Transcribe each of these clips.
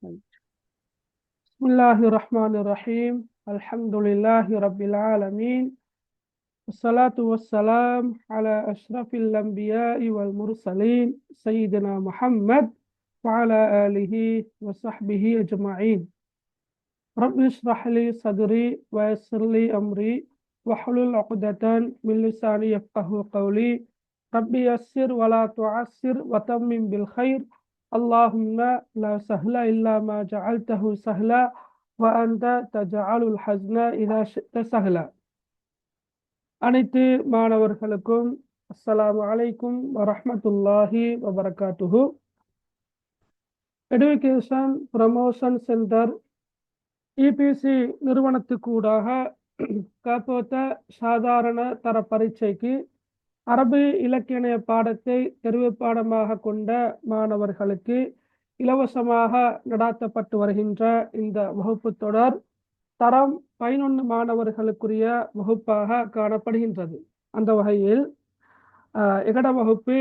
بسم الله الرحمن الرحيم الحمد لله رب العالمين والصلاة والسلام على أشرف الأنبياء والمرسلين سيدنا محمد وعلى آله وصحبه أجمعين رب اشرح لي صدري ويسر لي أمري واحلل عقدة من لساني يفقه قولي ربي يسر ولا تعسر وتمم بالخير اللهم لا سهل إلا ما جعلته سهلا وأنت تجعل الحزن إذا شئت سهلا. அனைத்து மாணவர்களுக்கும் அஸ்ஸலாமு அலைக்கும் வரஹ்மத்துல்லாஹி வபரகாத்துஹு. எடுகேஷன் ப்ரமோஷன் சென்டர் இபிசி நிறுவனத்துக்கூடாக காப்போத்த சாதாரண தர பரீட்சைக்கு அரபு இலக்கிய பாடத்தை தெரிவு பாடமாக கொண்ட மாணவர்களுக்கு இலவசமாக நடாத்தப்பட்டு வருகின்ற இந்த வகுப்பு தொடர் தரம் 11 மாணவர்களுக்குரிய வகுப்பாக காணப்படுகின்றது. அந்த வகையில் எகட வகுப்பு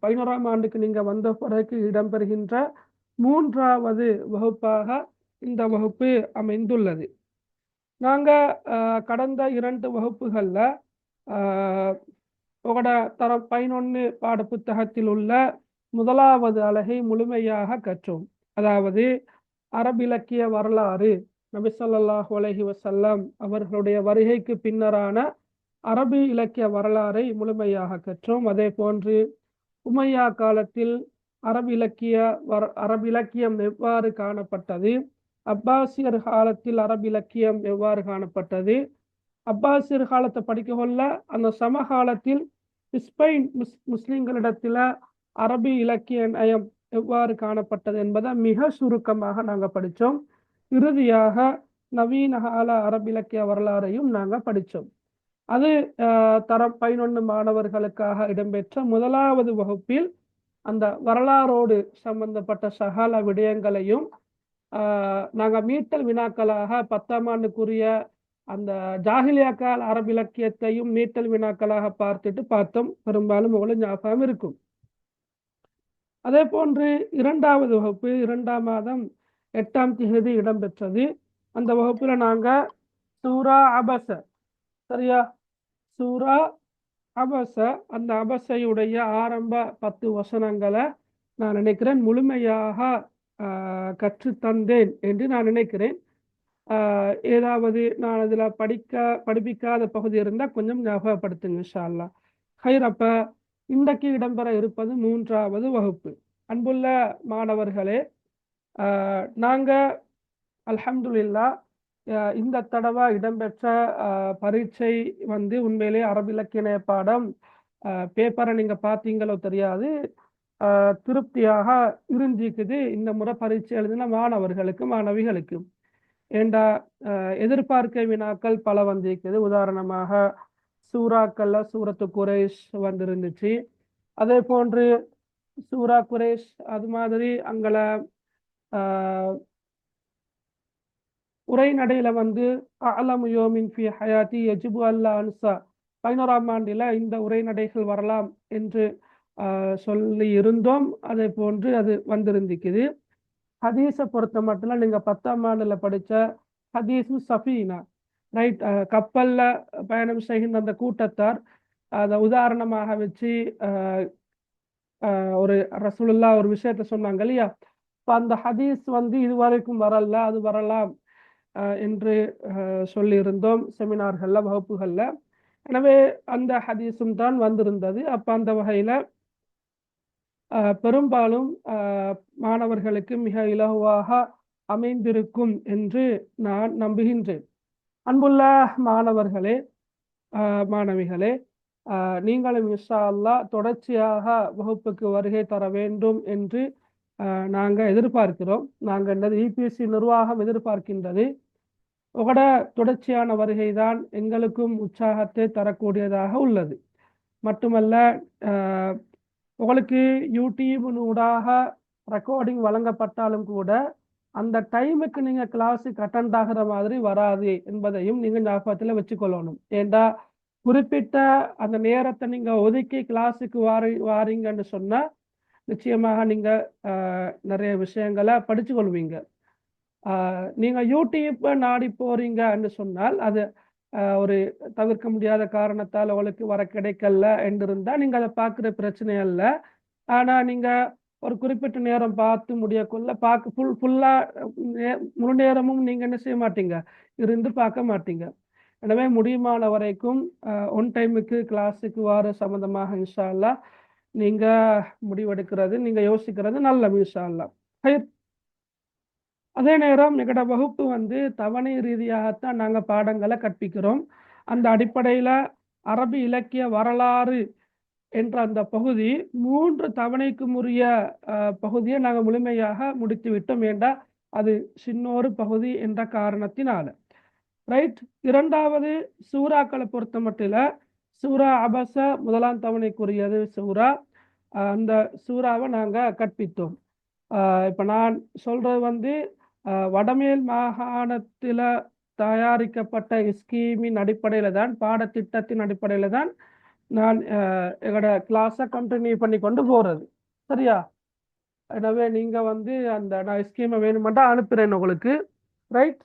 11ஆம் ஆண்டுக்கு நீங்க வந்த பிறகு இடம்பெறுகின்ற 3வது வகுப்பாக இந்த வகுப்பு அமைந்துள்ளது. நாங்க கடந்த 2 வகுப்புகள்ல உங்களோட தரம் 11 பாட புத்தகத்தில் உள்ள 1வது அலகை முழுமையாக கற்றோம். அதாவது அரபிலக்கிய வரலாறு, நபி ஸல்லல்லாஹு அலைஹி வஸல்லம் அவர்களுடைய வருகைக்கு பின்னரான அரபி இலக்கிய வரலாறை முழுமையாக கற்றோம். அதே போன்று உமையா காலத்தில் அரபிலக்கியம் எவ்வாறு காணப்பட்டது, அப்பாசியர் காலத்தில் அரபிலக்கியம் எவ்வாறு காணப்பட்டது, அப்பாசியர் காலத்தை படிக்க கொள்ள அந்த சமகாலத்தில் ஸ்பெயின் முஸ்லிம்களிடத்தில் அரபி இலக்கிய நயம் எவ்வாறு காணப்பட்டது என்பதை மிக சுருக்கமாக நாங்கள் படித்தோம். இறுதியாக நவீன கால அரபிலக்கிய வரலாறையும் நாங்கள் படித்தோம். அது தரம் 11 மாணவர்களுக்காக இடம்பெற்ற 1வது வகுப்பில் அந்த வரலாறோடு சம்பந்தப்பட்ட சகல விடயங்களையும் நாங்கள் மீட்டல் வினாக்களாக 10ஆம் ஆண்டுக்குரிய அந்த ஜாஹிலியா கால அரபிலக்கியத்தையும் மீட்டல் வினாக்களாக பார்த்தோம். பெரும்பாலும் உங்களுக்கு ஞாபகம் இருக்கும். அதே போன்று 2வது வகுப்பு 2ஆம் மாதம் 8ஆம் தேதி இடம்பெற்றது. அந்த வகுப்புல நாங்க சூரா அபஸ, சரியா, சூரா அபஸ, அந்த அபஸையுடைய ஆரம்ப 10 வசனங்களை நான் நினைக்கிறேன் முழுமையாக கற்றுத்தந்தேன் என்று நான் நினைக்கிறேன். ஏதாவது நான் அதில் படிப்பிக்காத பகுதி இருந்தால் கொஞ்சம் ஞாபகப்படுத்துங்க இன்ஷா அல்லாஹ். ஹைர். அப்ப இன்றைக்கு இடம்பெற இருப்பது 3வது வகுப்பு. அன்புள்ள மாணவர்களே, நாங்கள் அல்ஹம்துலில்லாஹ் இந்த தடவை இடம்பெற்ற பரீட்சை உண்மையிலே அரபிலக்கிய பாடம் பேப்பரை நீங்கள் பார்த்தீங்களோ தெரியாது, திருப்தியாக இருந்துக்குது இந்த முறை பரீட்சை எழுதின மாணவர்களுக்கு மாணவிகளுக்கு. ஏண்டா எதிர்பார்க்க வினாக்கள் பல வந்திருக்குது. உதாரணமாக சூறாக்கள்ல சூரத்து குரைஷ் வந்திருந்துச்சு. அதே போன்று சூரா குரைஷ், அது மாதிரி அங்கள உரைநடையில அலமு யோமின் ஃபி ஹயாத்தி யஜிபு அல்லா அன்சா 11ஆம் ஆண்டில் இந்த உரைநடைகள் வரலாம் என்று சொல்லி இருந்தோம். அதே போன்று அது வந்திருந்துக்குது. ஹதீஸை பொறுத்த மட்டும் நீங்க 10ஆம் ஆண்டுல படிச்ச ஹதீஸு சஃபீனா, ரைட், கப்பல்ல பயணம் செய்கின்ற அந்த கூட்டத்தார் அதை உதாரணமாக வச்சு ஒரு ரசூலுல்லாஹ் ஒரு விஷயத்த சொன்னாங்க இல்லையா. இப்போ அந்த ஹதீஸ் இதுவரைக்கும் வரல, அது வரலாம் என்று சொல்லியிருந்தோம் செமினார்கள்ல, வகுப்புகள்ல. எனவே அந்த ஹதீஸும் தான் வந்திருந்தது. அப்ப அந்த வகையில பெரும்பாலும் மாணவர்களுக்கு மிக இலகுவாக அமைந்திருக்கும் என்று நான் நம்புகின்றேன். அன்புள்ள மாணவர்களே, மாணவிகளே, நீங்களும் இன்ஷா அல்லாஹ் தொடர்ச்சியாக வகுப்புக்கு வருகை தர வேண்டும் என்று நாங்கள் எதிர்பார்க்கிறோம். நாங்கள் என்னது இபிசி நிர்வாகம் எதிர்பார்க்கின்றது. உங்களோட தொடர்ச்சியான வருகை தான் எங்களுக்கும் உற்சாகத்தை தரக்கூடியதாக உள்ளது. மட்டுமல்ல, உங்களுக்கு யூடியூபினூடாக ரெக்கார்டிங் வழங்கப்பட்டாலும் கூட அந்த டைமுக்கு நீங்கள் கிளாஸுக்கு அட்டெண்ட் ஆகிற மாதிரி வராது என்பதையும் நீங்கள் ஞாபகத்தில் வச்சுக்கொள்ளணும். ஏண்டா குறிப்பிட்ட அந்த நேரத்தை நீங்கள் ஒதுக்கி கிளாஸுக்கு வாரீங்கன்னு சொன்னால் நிச்சயமாக நீங்க நிறைய விஷயங்களை படிச்சு கொள்வீங்க. நீங்க யூடியூப்பை நாடி போறீங்கன்னு சொன்னால் அது ஒரு தவிர்க்க முடியாத காரணத்தால் உங்களுக்கு வர கிடைக்கல என்று இருந்தால் நீங்க அதை பார்க்குற பிரச்சனை அல்ல. ஆனா நீங்க ஒரு குறிப்பிட்ட நேரம் பார்த்து முடியக்குள்ள பார்க்க ஃபுல்லா முழு நேரமும் நீங்க என்ன செய்ய மாட்டீங்க, இருந்து பார்க்க மாட்டீங்க. எனவே முடியுமான வரைக்கும் ஒன் டைமுக்கு கிளாஸுக்கு வர சம்பந்தமாக இன்ஷா அல்லாஹ் நீங்க முடிவெடுக்கிறது, நீங்க யோசிக்கிறது நல்ல இன்ஷா அல்லாஹ். அதே நேரம் எங்களோட வகுப்பு வந்து தவணை ரீதியாகத்தான் நாங்கள் பாடங்களை கற்பிக்கிறோம். அந்த அடிப்படையில் அரபி இலக்கிய வரலாறு என்ற அந்த பகுதி 3 தவணைக்கு உரிய பகுதியை நாங்கள் முழுமையாக முடித்து விட்டோம். ஏண்டா அது சின்னொரு பகுதி என்ற காரணத்தினால. ரைட். இரண்டாவது சூறாக்களை பொறுத்த மட்டில் சூரா அபச முதலாம் தவணைக்குரியது சூரா. அந்த சூறாவை நாங்கள் கற்பித்தோம். இப்போ நான் சொல்றது வந்து வடமேல் மாகாணத்தில் தயாரிக்கப்பட்ட ஸ்கீமின் அடிப்படையில் தான், பாடத்திட்டத்தின் அடிப்படையில் தான் நான் எங்களோட கிளாஸை கண்டினியூ பண்ணி கொண்டு போகிறது. சரியா? எனவே நீங்கள் வந்து அந்த நான் ஸ்கீமை வேணுமெண்டா அனுப்புகிறேன் உங்களுக்கு. ரைட்.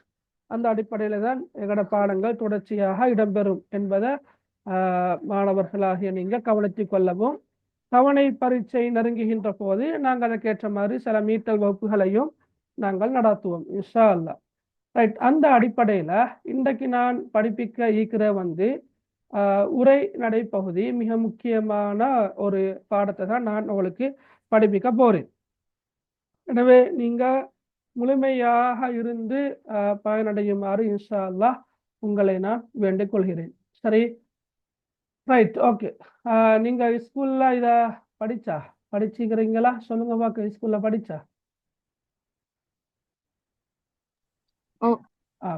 அந்த அடிப்படையில் தான் எங்களோட பாடங்கள் தொடர்ச்சியாக இடம்பெறும் என்பதை மாணவர்களாகிய நீங்கள் கவனித்து கொள்ளவும். தவணை பரீட்சை நெருங்குகின்ற போது நாங்கள் அதற்கேற்ற மாதிரி சில மீட்டல் வகுப்புகளையும் நாங்கள் நடத்துவோம் இன்ஷா அல்லாஹ். ரைட். அந்த அடிப்படையில் இன்றைக்கு நான் படிப்பிக்க ஈக்கிற வந்து உரை நடைப்பகுதி மிக முக்கியமான ஒரு பாடத்தை தான் நான் உங்களுக்கு படிப்பிக்க போறேன். எனவே நீங்க முழுமையாக இருந்து பயனடையுமாறு இன்ஷா அல்லாஹ் உங்களை நான் வேண்டிக் கொள்கிறேன். சரி, ரைட், ஓகே. நீங்க ஸ்கூல்ல இத படிச்சுக்கிறீங்களா? சொல்லுங்க பாக்க, ஸ்கூல்ல படிச்சா?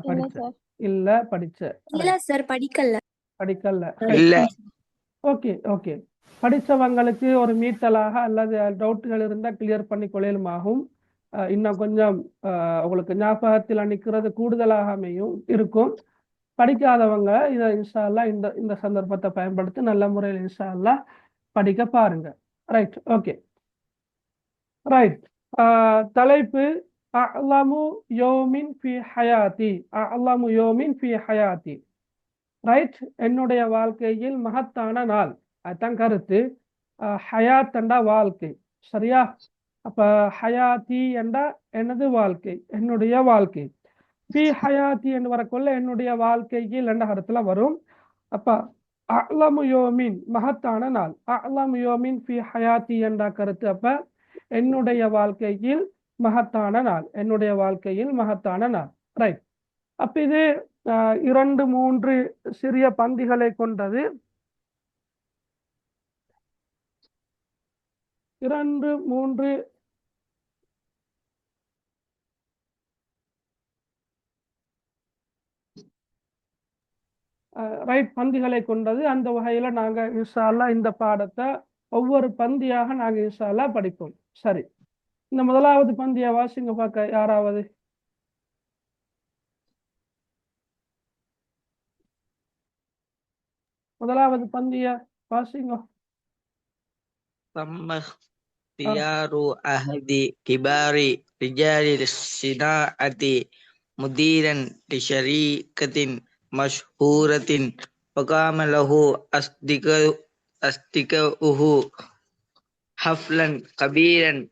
படிச்ச இல்ல படிச்ச இல்ல சார், படிக்கல. Okay okay. படிச்சவங்களுக்கு ஒரு மீட்டலாக அல்லது டவுட்டுகள் இருந்தால் கிளியர் பண்ணி கொள்ளையிலுமாகும். இன்னும் கொஞ்சம் உங்களுக்கு ஞாபகத்தில் நிற்கிறது கூடுதலாக அமையும் இருக்கும். படிக்காதவங்க இதை இன்ஷா அல்லாஹ் இந்த சந்தர்ப்பத்தை பயன்படுத்தி நல்ல முறையில் இன்ஷா அல்லாஹ் படிக்க பாருங்க. Right, okay. ரைட். தலைப்பு அஅலமு யோமின் ஃபி ஹயாத்தி. அஅலமு யோமின் ஃபி ஹயாத்தி. ரைட். என்னுடைய வாழ்க்கையில் மகத்தான நாள், அதுதான் கருத்து. ஹயாத் என்றா வாழ்க்கை. சரியா? அப்ப ஹயாத்தி என்றா எனது வாழ்க்கை, என்னுடைய வாழ்க்கை. ஃபி ஹயாத்தி என்று வரக்குள்ள என்னுடைய வாழ்க்கையில் என்ற கருத்துல வரும். அப்ப அஅலமு யோமின் மகத்தான நாள், அஅலமு யோமின் ஃபி ஹயாத்தி என்ற கருத்து. அப்ப என்னுடைய வாழ்க்கையில் மகத்தான நாள், என்னுடைய வாழ்க்கையில் மகத்தான நாள். ரைட். அப்ப இது 2-3 சிறிய பந்திகளை கொண்டது. 2-3 ரைட் பந்திகளை கொண்டது. அந்த வகையில நாங்க இன்ஷா அல்லாஹ் இந்த பாடத்தை ஒவ்வொரு பந்தியாக நாங்க இன்ஷா அல்லாஹ் படிப்போம். சரி, இந்த முதலாவது பந்தியை வாசிங்க பார்க்க யாராவது. முதலாவது பந்திய வாசிங்க. தியாரு அஹதி கிபாரி ரிஜாலி சினாஅதி முதீரன் லிஷரீகத்தின் மஷ்ஹூரத்தின் வகாம லஹு அஸ்திகஉஹு ஹஃப்லன் கபீரன்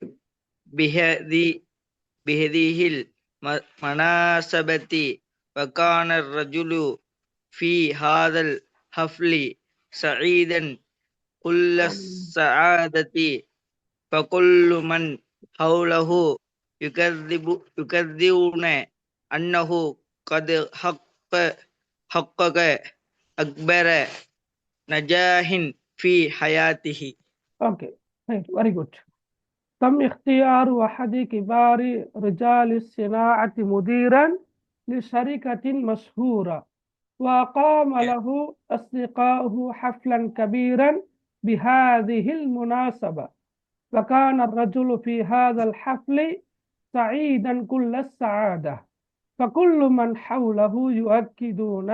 பிஹதிஹில் மனாசபதி வகான ரஜுலு ஃபி ஹாதல் ஹஃப்லி சஈதன் குல்ல ஸஆததி فكل من حوله يكذبون أنه قد حقق أكبر نجاح في حياته. Okay, very good. تم اختيار أحد كبار رجال الصناعة مديرا لشركة مشهورة، وقام له أصدقاؤه حفلا كبيرا بهذه المناسبة، وكان الرجل في هذا الحفل سعيدا كل السعادة، فكل من حوله يؤكدون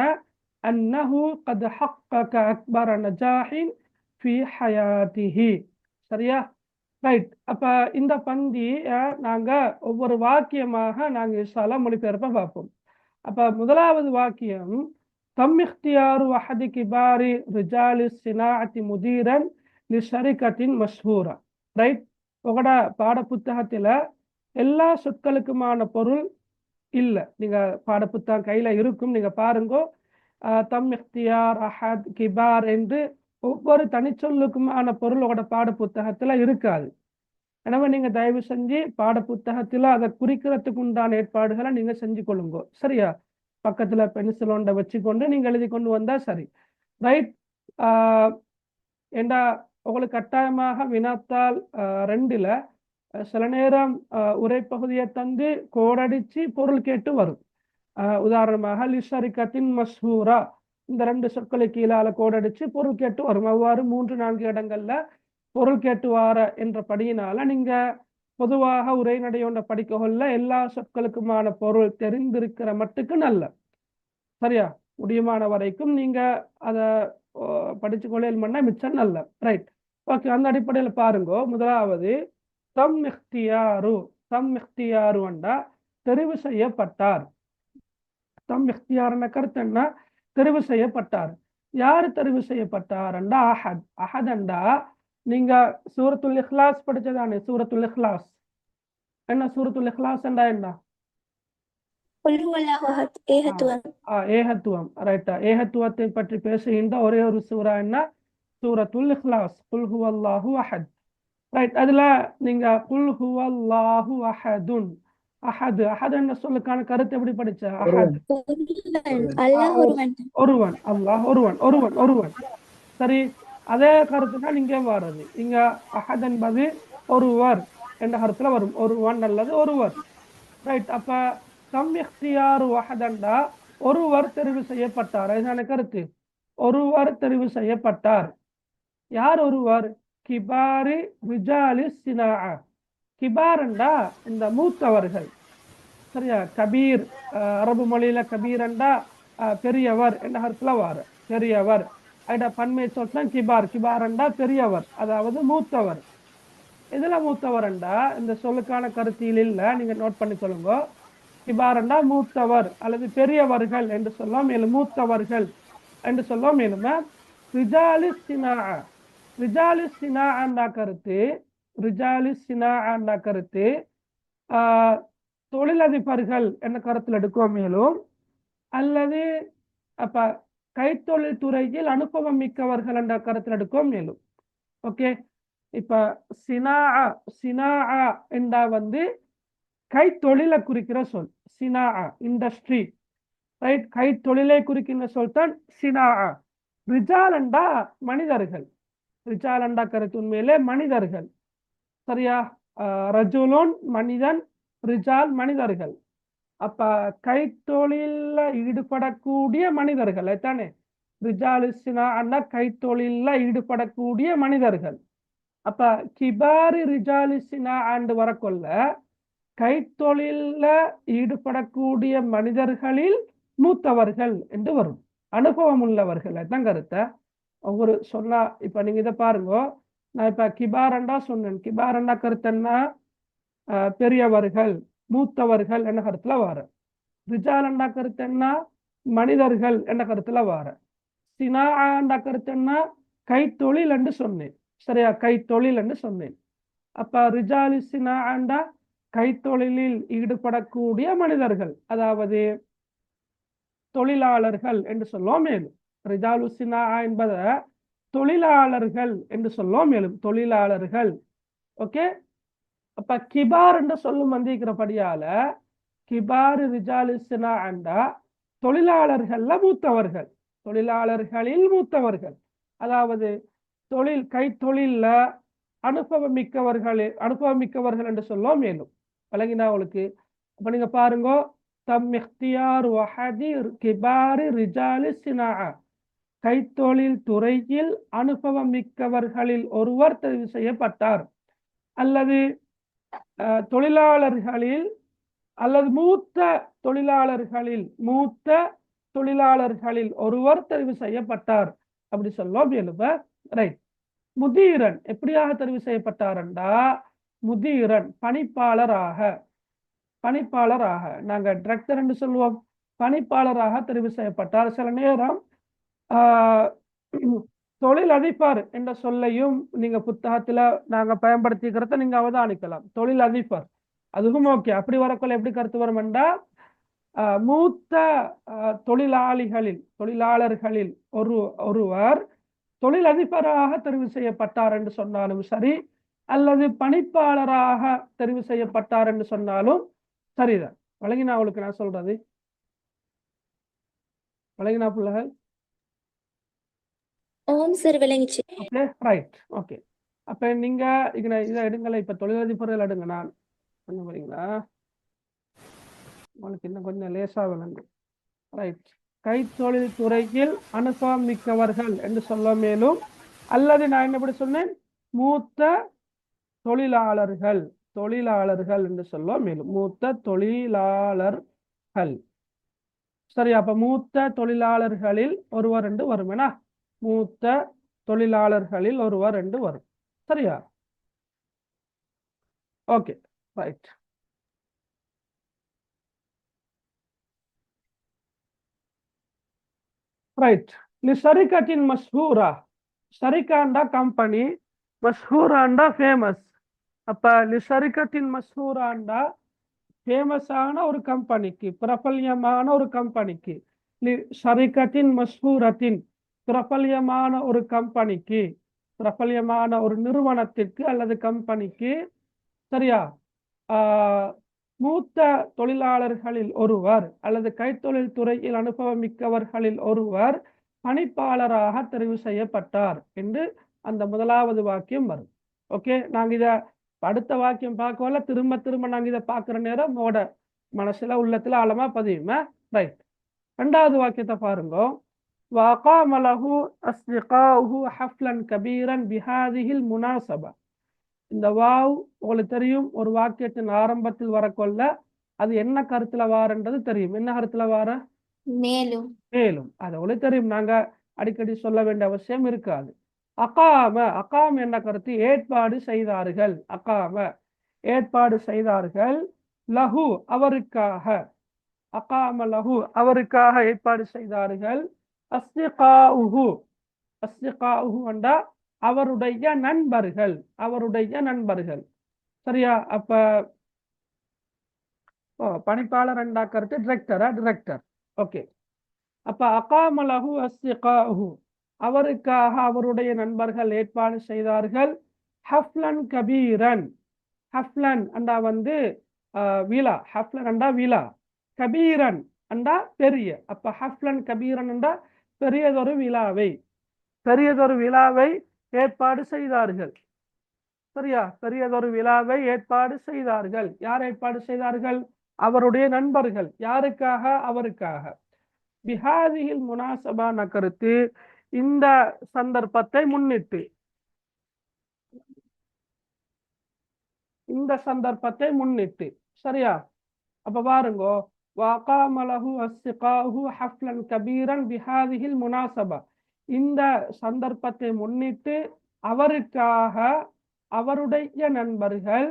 أنه قد حقق أكبر نجاح في حياته. சரியா? ரைட். அப்ப இந்த பந்தி நாங்க ஒவ்வொரு வாக்கியமாக நாங்க இன்ஷால்லா மொழிபெயர்ப்ப பார்ப்போம். அப்ப முதலாவது வாக்கியம் தம் இख्तियार வஹதி கிபாரி ரிஜாலி சினாஅத்தி முதீரன் லிஷரிகத்தின் மஷ்ஹூரா. ரைட். உங்களோட பாட புத்தகத்துல எல்லா சொற்களுக்குமான பொருள் இல்ல. நீங்க பாட புத்தகம் கையில இருக்கும், நீங்க பாருங்க. தம் இख्तियार அஹத் கிபார் என்று ஒவ்வொரு தனிச்சொல்லுக்குமான பொருள் உங்களோட பாட புத்தகத்துல இருக்காது. எனவே நீங்க தயவு செஞ்சு பாட புத்தகத்துல அதை குறிக்கிறதுக்கு உண்டான ஏற்பாடுகளை நீங்க செஞ்சு கொள்ளுங்க. சரியா? பக்கத்துல பென்சில் ஒன்றை வச்சுக்கொண்டு நீங்க எழுதி கொண்டு வந்தா சரி. ரைட். ஏண்டா உங்களுக்கு கட்டாயமாக வினாத்தாள் 2ல சில நேரம் உரைப்பகுதியை தந்து கோடடிச்சு பொருள் கேட்டு வரும். உதாரணமாக லிஷரிகத்தின் மஷ்ஹூரா இந்த 2 சொற்களை கீழால கோடடிச்சு பொருள் கேட்டு வரும். அவ்வாறு 3-4 இடங்கள்ல பொருள் கேட்டு வார என்ற படியினால நீங்க பொதுவாக உரைநடையோண்ட படிக்கொள்ள எல்லா சொற்களுக்குமான பொருள் தெரிந்திருக்கிற மட்டுக்கு நல்ல. சரியா? முடியுமான வரைக்கும் நீங்க அதை படிச்சு கொள்ளையில் பண்ண மிச்சம் நல்ல. ரைட். ஓகே. அந்த அடிப்படையில் பாருங்க. முதலாவது தம் இख्तियार. தம் இख्तियार வண்டா தெரிவு செய்யப்பட்டார். தம் இख्तियार கருத்து என்ன? தெரிவு செய்யப்பட்டார். யாரு தெரிவு செய்யப்பட்டார்ண்டா அஹத். அஹதண்டா நீங்க சூரத்துல் இஹ்லாஸ் படிச்சதானே? சூரத்துல் இஹ்லாஸ் என்ன? சூரத்துல் இஹ்லாஸ் என்றா என்ன? ஏகத்துவம். ரைட்டா. ஏகத்துவத்தை பற்றி பேசுகின்ற ஒரே ஒரு சூரா என்ன? சூரத்துல் இஹ்லாஸ். குல் ஹுவல்லாஹு அஹத். ரைட். அதுல நீங்க குல் ஹுவல்லாஹு அஹதுன். அஹது. அஹது என்ன சொல்லுக்கான கருத்து எப்படி படிச்ச? அஹத் ஒருவன். அல்லாஹ் ஒருவன். ஒருவன் ஒருவன். சரி. அதே கருத்து தான் இங்கே வர்றது. இங்க அஹத் என்பது ஒருவர் என்ற கருத்துல வரும். ஒருவன் அல்லது ஒருவர். ரைட். அப்ப தம் இख्तियार வஹதண்டா ஒருவர் தெரிவு செய்யப்பட்டார். இதுதான கருத்து. ஒருவர் தெரிவு செய்யப்பட்டார். யார் ஒருவர்? கிபாரி ரிஜாலி சினாஅ. கிபாரண்டா இந்த மூத்தவர்கள். சரியா? கபீர் அரபு மொழியில கபீரண்டா பெரியவர் என்ற கருத்துல வார. பெரியவர் பன்மை சொல்றேன். கிபார். கிபாரண்டா பெரியவர், அதாவது மூத்தவர். இதுல மூத்தவர்ண்டா இந்த சொல்லுக்கான கருத்தியில் இல்ல, நீங்க நோட் பண்ணி சொல்லுங்க. கிபாரண்டா மூத்தவர் அல்லது பெரியவர்கள் என்று சொல்ல மேலும் மூத்தவர்கள் என்று சொல்ல மேலும் ரிஜாலி சினாஅ. ரிஜாலி சினாஅ கருத்து. ரிஜாலி சினாஅ கருத்து தொழிலதிபர்கள் என்ற கருத்தில் எடுக்கும். மேலும் அல்லது அப்ப கைத்தொழில் துறையில் அனுபவம் மிக்கவர்கள் என்ற கருத்தில் எடுக்கும். மேலும் ஓகே. இப்ப சினாஅ. சினாஅ என்றா கைத்தொழிலை குறிக்கிற சொல். சினாஅ இண்டஸ்ட்ரி. ரைட். கைத்தொழிலை குறிக்கின்ற சொல் தான் சினாஅ. ரிஜாலண்டா மனிதர்கள். ரிஜாலண்டா கருத்து உண்மையிலே மனிதர்கள். சரியா? ரஜுலுன் மனிதன், ரிஜால் மனிதர்கள். அப்ப கைத்தொழில ஈடுபடக்கூடிய மனிதர்கள் தானே ரிஜாலு சினாஅ. கைத்தொழில ஈடுபடக்கூடிய மனிதர்கள். அப்ப கிபாரி ரிஜாலி சினாஅ வரக்கொள்ள கைத்தொழில ஈடுபடக்கூடிய மனிதர்களில் மூத்தவர்கள் என்று வரும். அனுபவம் உள்ளவர்கள் தான் கருத்த. ஒவ்வொரு சொன்னா இப்ப நீங்க இதை பாருங்க. நான் இப்ப கிபாரண்டா சொன்னேன். கிபாரண்டா கருத்தன்னா பெரியவர்கள், மூத்தவர்கள் என்ற கருத்துல வார. ரிஜாலண்டா கருத்து என்ன? மனிதர்கள் என்ற கருத்துல வார. சினாஅண்டா கருத்து என்ன? கைத்தொழில் என்று சொன்னேன். சரியா? கைத்தொழில் என்று சொன்னேன். அப்ப ரிஜாலி சினாஅண்டா கைத்தொழிலில் ஈடுபடக்கூடிய மனிதர்கள், அதாவது தொழிலாளர்கள் என்று சொல்லுவோம். மேலும் ரிஜாலு சினாஅ என்பதை தொழிலாளர்கள் என்று சொல்லுவோம். மேலும் தொழிலாளர்கள். ஓகே. அப்ப கிபார் என்று சொல்லும் வந்திருக்கிறபடியால கிபார் ரிஜாலு சினாஅண்டா தொழிலாளர்கள்ல மூத்தவர்கள். தொழிலாளர்களில் மூத்தவர்கள், அதாவது கைத்தொழில்ல அனுபவமிக்கவர்கள் என்று சொல்லுவோம். மேலும் விளங்கினா உங்களுக்கு? அப்ப நீங்க பாருங்க. தம் இख्तियार வஹதி கிபாரி ரிஜாலி சினாஅ. கைத்தொழில் துறையில் அனுபவம் மிக்கவர்களில் ஒருவர் தெரிவு செய்யப்பட்டார். அல்லது தொழிலாளர்களில் அல்லது மூத்த தொழிலாளர்களில் ஒருவர் தெரிவு செய்யப்பட்டார் அப்படி சொல்லும். ரைட். முதீரன் எப்படியாக தெரிவு செய்யப்பட்டார் என்றா முதீரன் பணிப்பாளராக நாங்க டிரெக்டர் என்று சொல்லுவோம், பணிப்பாளராக தெரிவு செய்யப்பட்டார். சில நேரம் தொழிலதிபர் என்ற சொல்லையும் நீங்க புத்தகத்துல நாங்க பயன்படுத்திக்கிறத நீங்க அவதானிக்கலாம். தொழிலதிபர் அதுவும் ஓகே. அப்படி வரக்குள்ள எப்படி கருத்து வரும் என்றா மூத்த தொழிலாளர்களில் ஒருவர் தொழிலதிபராக தெரிவு செய்யப்பட்டார் என்று சொன்னாலும் சரி, அல்லது பணிப்பாளராக தெரிவு செய்யப்பட்டார் என்று சொன்னாலும் சரிதான். வழங்கினா அவளுக்கு நான் சொல்றது வழங்கினா பிள்ளைகள்? Okay, right, okay. அப்ப நீங்க இதை எடுங்களேன். இப்ப தொழிலதிபர்கள் எடுங்க. நான் பண்ண வரீங்களா? உங்களுக்கு இன்னும் கொஞ்சம் லேசா விளங்கும். ரைட். கைத்தொழில் துறையில் அனுபவம் மிக்கவர்கள் என்று சொல்ல மேலும், அல்லது நான் என்ன எப்படி சொன்னேன், மூத்த தொழிலாளர்கள் என்று சொல்ல மேலும், மூத்த தொழிலாளர்கள். சரி, அப்ப மூத்த தொழிலாளர்களில் ஒருவர் என்று வரும். ஏன்னா மூத்த தொழிலாளர்களில் ஒருவர் என்று வரும். சரியா? Okay, right. ரைட். லிஷரிகத்தின் மஷ்ஹூரா, ஷரிகாண்டா கம்பெனி, மஷ்ஹூராண்டா ஃபேமஸ். அப்ப லிஷரிகத்தின் மஷ்ஹூராண்டா ஃபேமஸான ஒரு கம்பெனிக்கு, பிரபல்யமான ஒரு கம்பெனிக்கு. லிஷரிகத்தின் மஷ்ஹூரத்தின் பிரபல்யமான ஒரு கம்பெனிக்கு, பிரபல்யமான ஒரு நிறுவனத்திற்கு அல்லது கம்பெனிக்கு. சரியா? மூத்த தொழிலாளர்களில் ஒருவர் அல்லது கைத்தொழில் துறையில் அனுபவம் மிக்கவர்களில் ஒருவர் பணிப்பாளராக தெரிவு செய்யப்பட்டார் என்று அந்த முதலாவது வாக்கியம் வரும். ஓகே, நாங்க இத அடுத்த வாக்கியம் பார்க்கல, திரும்ப நாங்க இதை பார்க்கிற நேரம் மோட மனசுல உள்ளத்துல ஆழமா பதியுமே. ரைட். ரெண்டாவது வாக்கியத்தை பாருங்க. وَأَقَامَ لَهُ أَصْدِقَاؤُهُ حَفْلًا كَبِيرًا بِهَذِهِ الْمُنَاسَبَةِ. இந்த வாவ் உங்களுக்கு தெரியும், ஒரு வாக்கியத்தின் ஆரம்பத்தில் வரக்கொள்ள அது என்ன கருத்துல வாரன்றது தெரியும். என்ன கருத்துல வார? மேலும். அது உங்களுக்கு தெரியும், நாங்க அடிக்கடி சொல்ல வேண்டிய அவசியம் இருக்காது. அகாம் என்ற கருத்து ஏற்பாடு செய்தார்கள். ஏற்பாடு செய்தார்கள். லஹு அவருக்காக, அகாம லஹு அவருக்காக ஏற்பாடு செய்தார்கள். அஸ்திகாஉஹு என்றா அவருடைய நண்பர்கள். சரியா? அப்ப பணிப்பாளர் என்றா கருத்து டிரெக்டர். ஓகே. அப்ப அகாம லஹு அஸ்திகாஉஹு அவருக்காக அவருடைய நண்பர்கள் ஏற்பாடு செய்தார்கள். ஹஃப்லன் கபீரன், ஹஃப்லன் அண்டா விழா, ஹஃப்லன் அண்டா விழா, கபீரன் அண்டா பெரிய. அப்ப ஹஃப்லன் கபீரன் அண்டா பெரியதொரு விழாவை ஏற்பாடு செய்தார்கள். சரியா? பெரியதொரு விழாவை ஏற்பாடு செய்தார்கள். யார் ஏற்பாடு செய்தார்கள்? அவருடைய நண்பர்கள். யாருக்காக? அவருக்காக. பிஹாதிஹில் முனாசபா கருத்து இந்த சந்தர்ப்பத்தை முன்னிட்டு. சரியா? அப்ப பாருங்க, وَأَقَامَ لَهُ أَصْدِقَاؤُهُ حَفْلًا كَبِيرًا بِهَذِهِ الْمُنَاسَبَةِ. இந்த சந்தர்ப்பத்தை முன்னிட்டு அவருக்காக அவருடைய நண்பர்கள்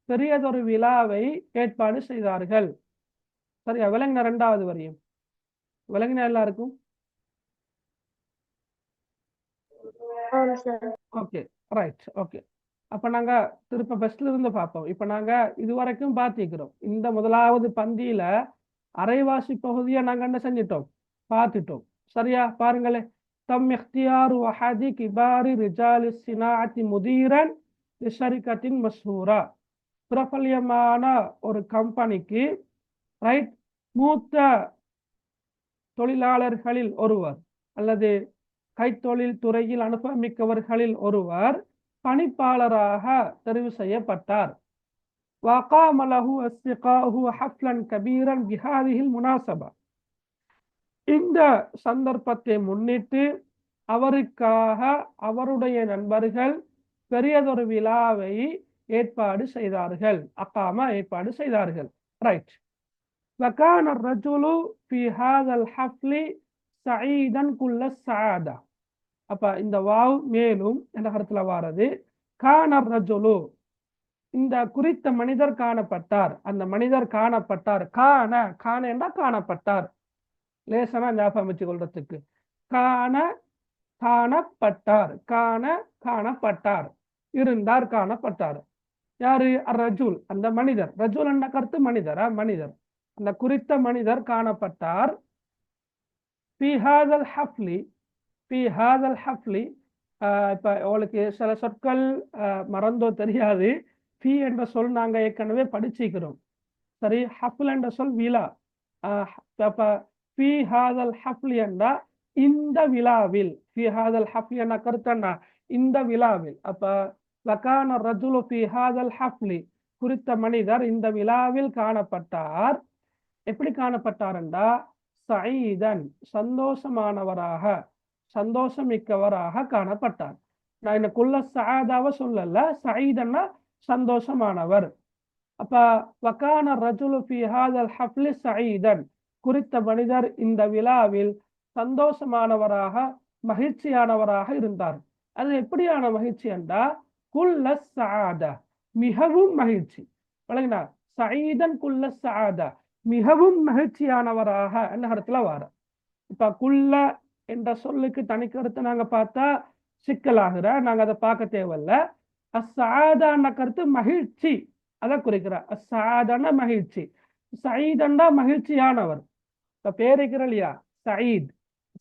பெரியதொரு விழாவை ஏற்பாடு செய்தார்கள். சரியா? விளங்கின? ரெண்டாவது வரியும் விளங்கின எல்லாருக்கும்? Okay, right. ஓகே, அப்ப நாங்க திருப்ப பெஸ்ட்ல இருந்து பார்ப்போம். இப்ப நாங்க இதுவரைக்கும் பார்த்திக்கிறோம். இந்த முதலாவது பந்தியில அரைவாசி பகுதியை நாங்க என்ன செஞ்சிட்டோம்? பார்த்துட்டோம். சரியா? பாருங்களே. தம் இக்தியாரு வஹதி கிபாரி ரிஜாலி சினாஅத்தி முதீரன் லிஷரிகத்தின் மஷ்ஹூரா. பிரபல்யமான ஒரு கம்பெனிக்கு, ரைட், மூத்த தொழிலாளர்களில் ஒருவர் அல்லது கைத்தொழில் துறையில் அனுபவமிக்கவர்களில் ஒருவர் பணிப்பாளராக தெரிவு செய்யப்பட்டார். وَأَقَامَ لَهُ أَصْدِقَاؤُهُ حَفْلًا كَبِيرًا بِهَذِهِ الْمُنَاسَبَةِ. இந்த சந்தர்ப்பத்தை முன்னிட்டு அவருக்காக அவருடைய நண்பர்கள் பெரியதொரு விழாவை ஏற்பாடு செய்தார்கள். அகாமா ஏற்பாடு செய்தார்கள். ரைட். وَكَانَ الرَّجُلُ فِي هَذَا الْحَفْلِ سَعِيدًا كُلَّ السَّعَادَةِ. அப்ப இந்த வாவ் மேலும் என்ற கருத்துல வாரது. கானர் ரஜுலு, இந்த குறித்த மனிதர் காணப்பட்டார், அந்த மனிதர் காணப்பட்டார். காண என்றா காணப்பட்டார், லேசனா ஞாபகம் வச்சு கொள்றதுக்கு. காண காணப்பட்டார், காணப்பட்டார், இருந்தார், காணப்பட்டார். யாரு? ரஜுல், அந்த மனிதர். ரஜுல் என்ற கருத்து மனிதரா? மனிதர். அந்த குறித்த மனிதர் காணப்பட்டார். ஃபி ஹாதல் ஹஃப்லி, ஃபி ஹாதல் ஹஃப்லி. இப்ப உங்களுக்கு சில சொற்கள் மறந்தோ தெரியாது. ஃபி என்ற சொல் நாங்க ஏற்கனவே படிச்சிக்கிறோம். சரி, ஹஃப்ல் என்ற சொல் விழா. அப்ப ஃபி ஹாதல் ஹஃப்லி என்றா இந்த விழாவில். ஃபி ஹாதல் ஹஃப்லி என்ற கருத்து என்ன? இந்த விழாவில். அப்ப வகான ரஜுலு ஃபி ஹாதல் ஹஃப்லி, குறித்த மனிதர் இந்த விழாவில் காணப்பட்டார். எப்படி காணப்பட்டார் என்றா சயீதன், சந்தோஷமானவராக, சந்தோஷமிக்கவராக காணப்பட்டார். நான் எனக்குள்ள சஆதாவை சொல்லல, சயீதன்னா சந்தோஷமானவர். அப்ப வகான ரஜுலு ஃபி ஹாதல் ஹஃப்லி சயீதன், குறித்த மனிதர் இந்த விழாவில் சந்தோஷமானவராக, மகிழ்ச்சியானவராக இருந்தார். அது எப்படியான மகிழ்ச்சி என்றா குல்ல சஆதா, மிகவும் மகிழ்ச்சி. வழங்கினா சயீதன் குல்ல சஆதா, மிகவும் மகிழ்ச்சியானவராக என்ன கருத்துல வார. இப்ப குல்ல என்ற சொல்லுக்கு தனி கருத்தை நாங்க பார்த்தா சிக்கலாகிற, நாங்க அதை பார்க்க தேவையில்ல. அஸ்ஸாதான கருத்து மகிழ்ச்சி, அதை குறிக்கிறார். அஸ்ஸாதான மகிழ்ச்சி, சயீதண்டா மகிழ்ச்சியானவர். இப்ப பேருக்கிற இல்லையா, சயீத்,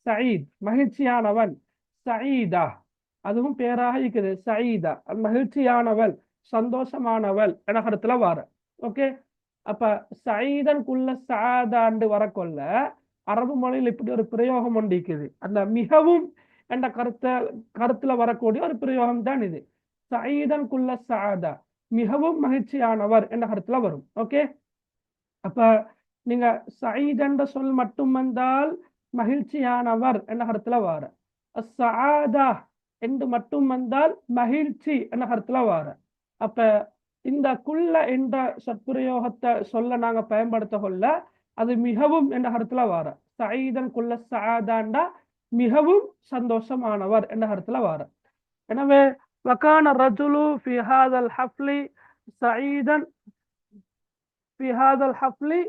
சயீத் மகிழ்ச்சியானவன். சயீதா, அதுவும் பேராக இருக்குது. சயீதா மகிழ்ச்சியானவள், சந்தோஷமானவள் என கருத்துல வார. ஓகே. அப்ப சயீதன் குல்ல சாதாண்டு வரக்கொள்ள அரபு மொழியில் இப்படி ஒரு பிரயோகம் ஒன்றிக்குது. அந்த மிகவும் என்ற கருத்துல வரக்கூடிய ஒரு பிரயோகம் தான் இது. சயீதன் குல்ல சாதா, மிகவும் மகிழ்ச்சியானவர் என்ற கருத்துல வரும். ஓகே. அப்ப நீங்க சயீத் என்ற சொல் மட்டும் வந்தால் மகிழ்ச்சியானவர் என்ற கருத்துல வார. சாதா என்று மட்டும் வந்தால் மகிழ்ச்சி என்ற கருத்துல வார. அப்ப இந்த குல்ல என்ற சொற்பிரயோகத்தை சொல்ல நாங்க பயன்படுத்த கொள்ள அது மிகவும் என்ற கருத்துல வார. சயீதன் குல்ல சாதாண்டா மிகவும் சந்தோஷமானவர் என்ற கருத்துல வார. எனவே வகான ரஜுலு ஃபி ஹாதல் ஹஃப்லி சயீதன், ஃபி ஹாதல் ஹஃப்லி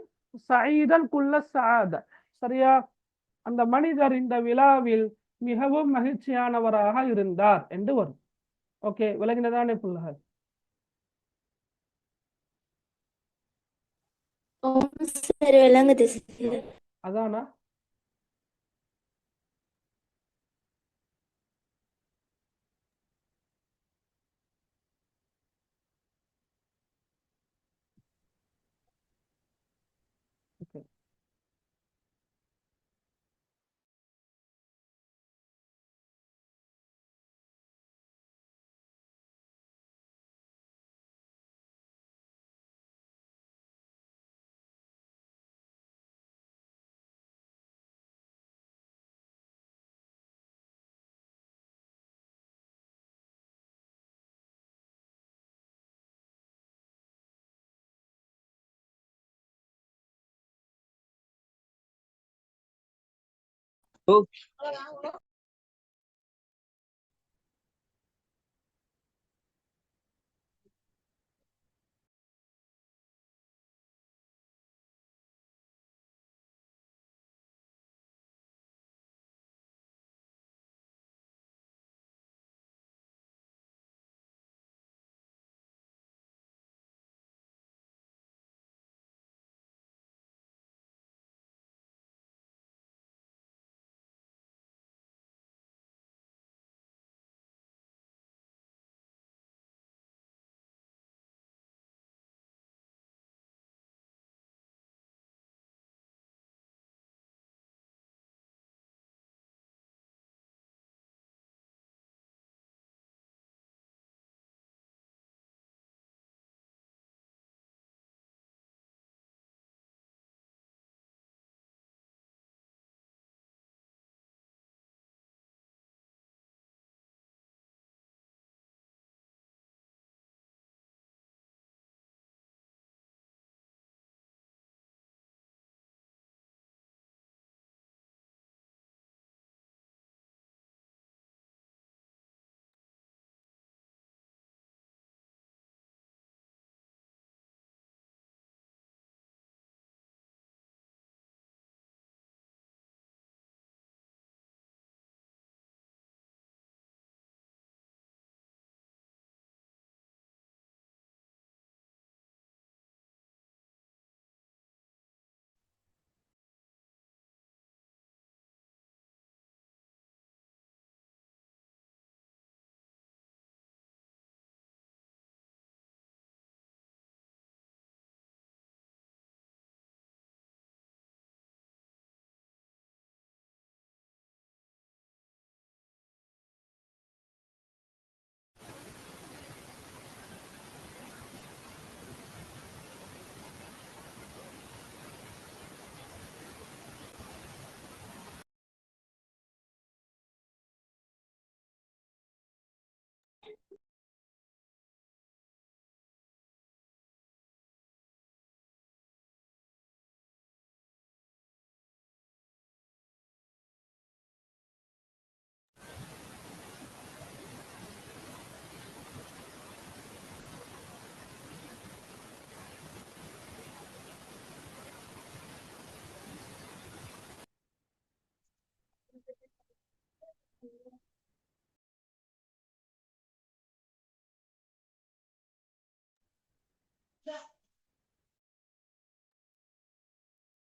சயீதன் குல்ல சஆதா. சரியா? அந்த மனிதர் இந்த விழாவில் மிகவும் மகிழ்ச்சியானவராக இருந்தார் என்று வரும். ஓகே, விளங்கினதானே புள்ளகள்? சரி, விளங்குது சார். அதானா? ஓகே. Okay.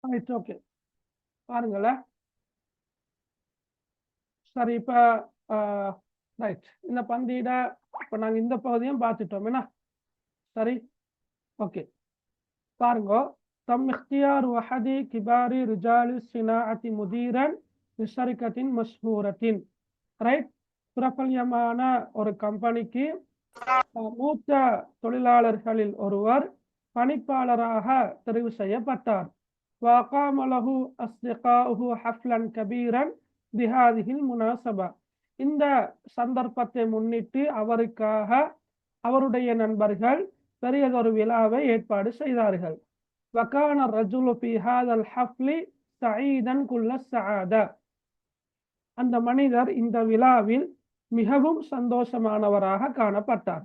Right, okay. பாருங்களேன். சரி, இப்போ ரைட், இந்த பந்தியிட இப்போ நாங்கள் இந்த பகுதியும் பார்த்துட்டோம் என்ன? சரி, ஓகே. பாருங்க. தம் இख्तियार வஹதி கிபாரி ரிஜாலி சினாஅத்தி முதீரன் லிஷரிகத்தின் மஷ்ஹூரத்தின். ரைட், பிரபல்யமான ஒரு கம்பெனிக்கு மூத்த தொழிலாளர்களில் ஒருவர் பணிப்பாளராக தெரிவு செய்யப்பட்டார். وقام له أصدقاؤه حفلا كبيرا بهذه المناسبة. இந்த சந்தர்ப்பத்தை முன்னிட்டு அவருக்காக அவருடைய நண்பர்கள் பெரியதொரு விழாவை ஏற்பாடு செய்தார்கள். وكان الرجل في هذا الحفل سعيدا كل السعادة. அந்த மனிதர் இந்த விழாவில் மிகவும் சந்தோஷமானவராக காணப்பட்டார்.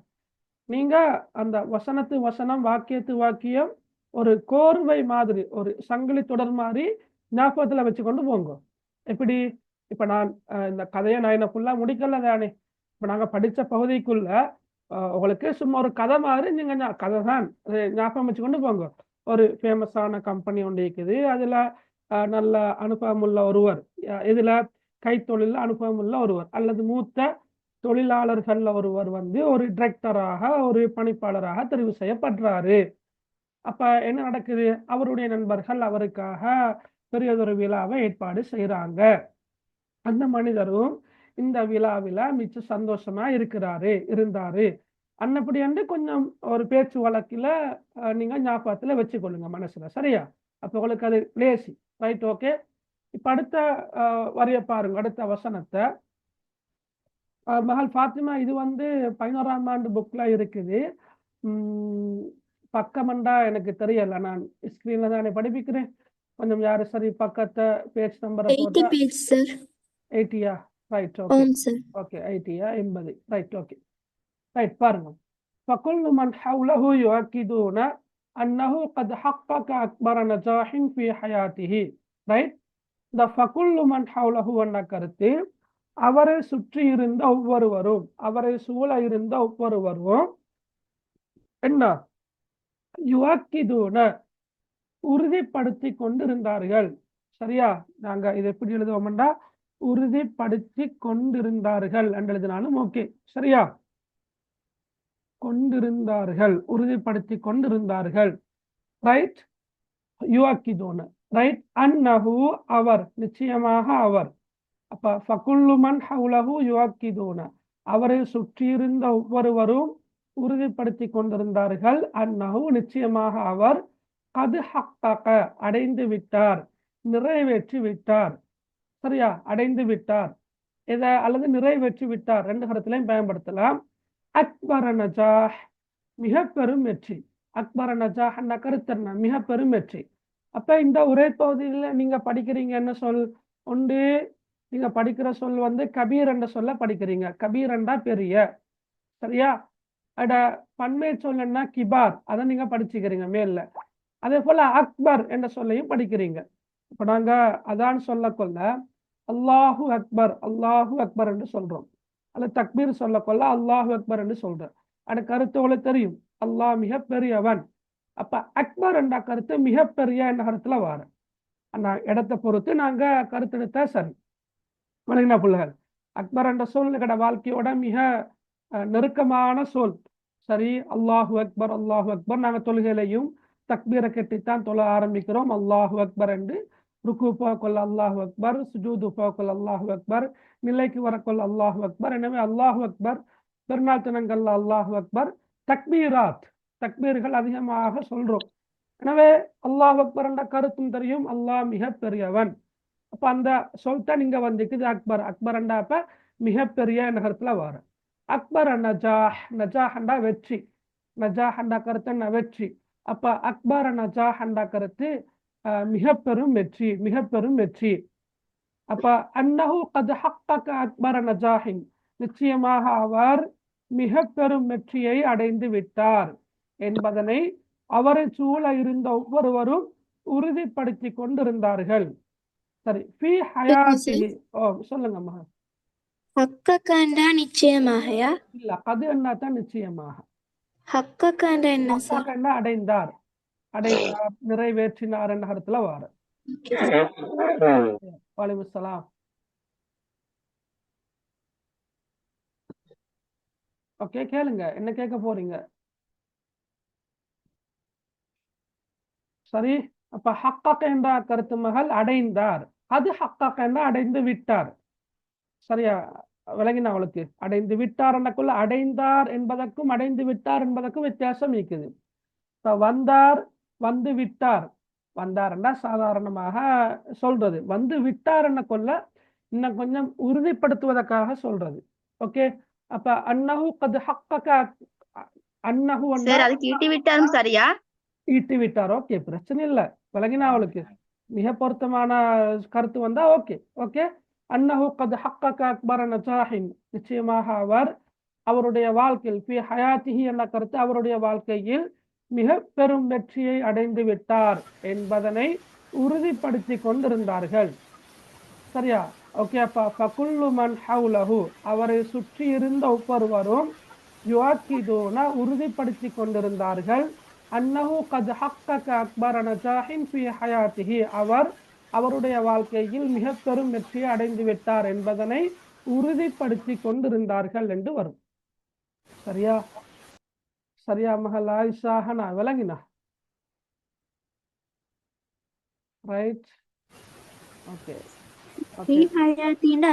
நீங்க அந்த வசனத்து வசனம், வாக்கியத்து வாக்கியம் ஒரு கோர்வை மாதிரி, ஒரு சங்கிலி தொடர் மாதிரி ஞாபகத்துல வச்சுக்கொண்டு போங்க. எப்படி? இப்ப நான் இந்த கதையை நான் என்ன ஃபுல்லா முடிக்கல தானே. இப்ப நாங்க படிச்ச பகுதிக்குள்ள உங்களுக்கு சும்மா ஒரு கதை மாதிரி நீங்க கதை தான் ஞாபகம் வச்சுக்கொண்டு போங்க. ஒரு ஃபேமஸான கம்பெனி ஒன்று இருக்குது, அதுல நல்ல அனுபவம் உள்ள ஒருவர், இதுல கைத்தொழில அனுபவம் உள்ள ஒருவர் அல்லது மூத்த தொழிலாளர்கள்ல ஒருவர் ஒரு டிரெக்டராக, ஒரு பணிப்பாளராக தெரிவு செய்யப்படுறாரு. அப்ப என்ன நடக்குது? அவருடைய நண்பர்கள் அவருக்காக பெரியதொரு விழாவை ஏற்பாடு செய்யறாங்க. அந்த மனிதரும் இந்த விழாவில மிச்ச சந்தோஷமா இருந்தாரு. அன்னப்படி என்று கொஞ்சம் ஒரு பேச்சு வழக்கில நீங்க ஞாபகத்துல வச்சுக்கொள்ளுங்க மனசுல. சரியா? அப்ப உங்களுக்கு அது லேசி. Right, okay. இப்ப அடுத்த வரிய பாருங்க, அடுத்த வசனத்தை. மகள் ஃபாத்திமா, இது 11ஆம் ஆண்டு புக்ல இருக்குது. பக்கமண்டா எனக்கு தெரியல, நான் ஸ்கிரீன்ல தானே படிப்பிக்கிறேன். கொஞ்சம் யாரு சரி பக்கத்தை பேஜ் நம்பரை 80 page, sir. 80யா? Right, okay. sir. ஓகே, 80யா 80? Right, okay. ரைட், பாருங்க. فكل من حوله يؤكدون أنه قد حقق أكبر نجاح في حياته. ரைட், இந்த فكل من حوله என்ற கருத்து அவரை சுற்றி இருந்த ஒவ்வொருவரும், அவரை சூழ இருந்த ஒவ்வொருவரும் என்ன யுவாக்கிதூன உறுதிப்படுத்தி கொண்டிருந்தார்கள். சரியா? நாங்க இதை எப்படி எழுதுவோம்டா, உறுதிப்படுத்தி கொண்டிருந்தார்கள் என்று எழுதினாலும் ஓகே. சரியா? கொண்டிருந்தார்கள், உறுதிப்படுத்தி கொண்டிருந்தார்கள். ரைட், யுவாக்கிதூன. ரைட், அன்னஹு அவர், நிச்சயமாக அவர். அப்ப ஃபகுல்லு மன் ஹவுலஹு யுவாக்கிதூன, அவரை சுற்றியிருந்த ஒவ்வொருவரும் உறுதிப்படுத்தி கொண்டிருந்தார்கள். அன்னஹு, நிச்சயமாக அவர், கது ஹக்கக, அடைந்து விட்டார், நிறைவேற்றி விட்டார். சரியா? அடைந்து விட்டார் இதை அல்லது நிறைவேற்றி விட்டார், ரெண்டு கருத்திலையும் பயன்படுத்தலாம். அக்பர நஜாஹ், மிக பெரும் வெற்றி. அக்பர நஜாஹ் என்ற கருத்து என்ன? மிக பெரும் வெற்றி. அப்ப இந்த உரை பகுதியில நீங்க படிக்கிறீங்க என்ன சொல்? ஒன்று, நீங்க படிக்கிற சொல் கபீர் என்ற சொல்ல படிக்கிறீங்க. கபீர் என்றா பெரிய. சரியா? அட பன்மை சொல் என்ன? கிபார், அதை நீங்க படிச்சுக்கிறீங்க மேல. அதே போல அக்பர் என்ற சொல்லையும் படிக்கிறீங்க. இப்ப நாங்க அதான் சொல்லக்கொள்ள அல்லாஹு அக்பர், அல்லாஹு அக்பர் என்று சொல்றோம். அல்ல தக்பீர் சொல்லக்கொள்ள அல்லாஹு அக்பர் என்று சொல்றோம். அந்த கருத்து உங்களுக்கு தெரியும், அல்லாஹ் மிக பெரியவன். அப்ப அக்பர் என்ற கருத்து மிகப்பெரிய என்ற கருத்துல வார அந்த இடத்தை பொறுத்து நாங்க கருத்தெடுத்தா சரி. வணங்கினா பிள்ளைகள், அக்பர் என்ற சொல் எங்களோட வாழ்க்கையோட மிக நெருக்கமான சொல். சரி, அல்லாஹு அக்பர், அல்லாஹு அக்பர். நாங்க தொழுகையிலையும் தக்பீரை கட்டித்தான் தொழ ஆரம்பிக்கிறோம். அல்லாஹு அக்பர் என்று ருக்கு போகக்கொள்ள அல்லாஹு அக்பர், சுஜூது போகக்கொள்ள அல்லாஹு அக்பர், நிலைக்கு வரக்கொள்ள அல்லாஹு அக்பர். எனவே அல்லாஹு அக்பர், பெருநாள் தினங்கள்ல அல்லாஹு அக்பர், தக்பீராத், தக்பீர்கள் அதிகமாக சொல்றோம். எனவே அல்லாஹ் அக்பர் என்ற கருத்தும் தெரியும், அல்லாஹ் மிக பெரியவன். அப்ப அந்த சொல்தான் இங்க வந்துக்குது அக்பர். அக்பர் என்றா அப்ப மிகப்பெரிய நகரத்துல வர. அக்பர் நஜாஹ், நஜாஹ் என்றா வெற்றி. நஜாஹ் என்ற கருத்து என்ன? வெற்றி. அப்ப அக்பர் நஜாஹ் என்ற கருத்து மிக பெரும் வெற்றி, மிக பெரும் வெற்றி. அப்ப அன்னஹு கத் ஹக்கக அக்பர நஜாஹின், நிச்சயமாக அவர் மிக பெரும் வெற்றியை அடைந்து விட்டார் என்பதனை அவரை சூழ இருந்த ஒவ்வொருவரும் உறுதிப்படுத்தி கொண்டிருந்தார்கள். சரி, ஃபி ஹயாத்திஹி. சொல்லுங்கம்மா. ஹக்கக்கண்டா நிச்சயமாகயா? இல்ல கது என்னத்தான் நிச்சயமாக. ஹக்கக்கண்டா என்ன சார்? ஹக்காக்கண்டா அடைந்தார், அடைந்தார், நிறைவேற்றினார் என்ற கருத்துல வார. வலைமுஸ்ஸலாம். ஓகே, கேளுங்க, என்ன கேட்க போறீங்க? சரி, அப்ப ஹக்கக் என்ற கருத்து மகள் அடைந்தார், அது ஹக்கக் என்ற அடைந்து விட்டார். சரியா விளங்கினா அவளுக்கு? அடைந்து விட்டார் என்னக்குள்ள அடைந்தார் என்பதற்கும் அடைந்து விட்டார் என்பதற்கும் வித்தியாசம் இருக்குது. இப்ப வந்தார், வந்து விட்டார். வந்தார்னா சாதாரணமாக சொல்றது, வந்து விட்டார் என்ன கொள்ள இன்னும் கொஞ்சம் உறுதிப்படுத்துவதற்காக சொல்றது. ஓகே, அப்ப அன்னஹு கது ஹக்கக, அன்னஹு சார் அதுக்கு ஈட்டி விட்டாலும் சரியா? ஈட்டி விட்டார். ஓகே, பிரச்சனை இல்லை, விளங்கினா அவளுக்கு மிக பொருத்தமான கருத்து வந்தா ஓகே. ஓகே, அன்னஹு கது ஹக்கக அக்பர நஜாஹின், நிச்சயமாக அவர் அவருடைய வாழ்க்கையில் ஃபி ஹயாத்திஹி என்ற கருத்து அவருடைய வாழ்க்கையில் மிக பெரும் வெற்றியை அடைந்து விட்டார் என்பதனை உறுதிப்படுத்தி கொண்டிருந்தார்கள். சரியா? ஓகே, அப்ப ஃபகுல்லு மன் ஹவுலஹு, அவரை சுற்றி இருந்த ஒவ்வொருவரும் யுஆக்கிதுன உறுதிப்படுத்தி கொண்டிருந்தார்கள். அன்னஹு கத் ஹக்கக அக்பர நஜாஹின் ஃபி ஹயாத்திஹி, அவர் அவருடைய வாழ்க்கையில் மிக பெரும் வெற்றியை அடைந்து விட்டார் என்பதனை உறுதிப்படுத்தி கொண்டிருந்தார்கள் என்று வரும். சரியா? சரியா மகள் ஆயிஷாக நான் விளங்கினா? Right, okay okay.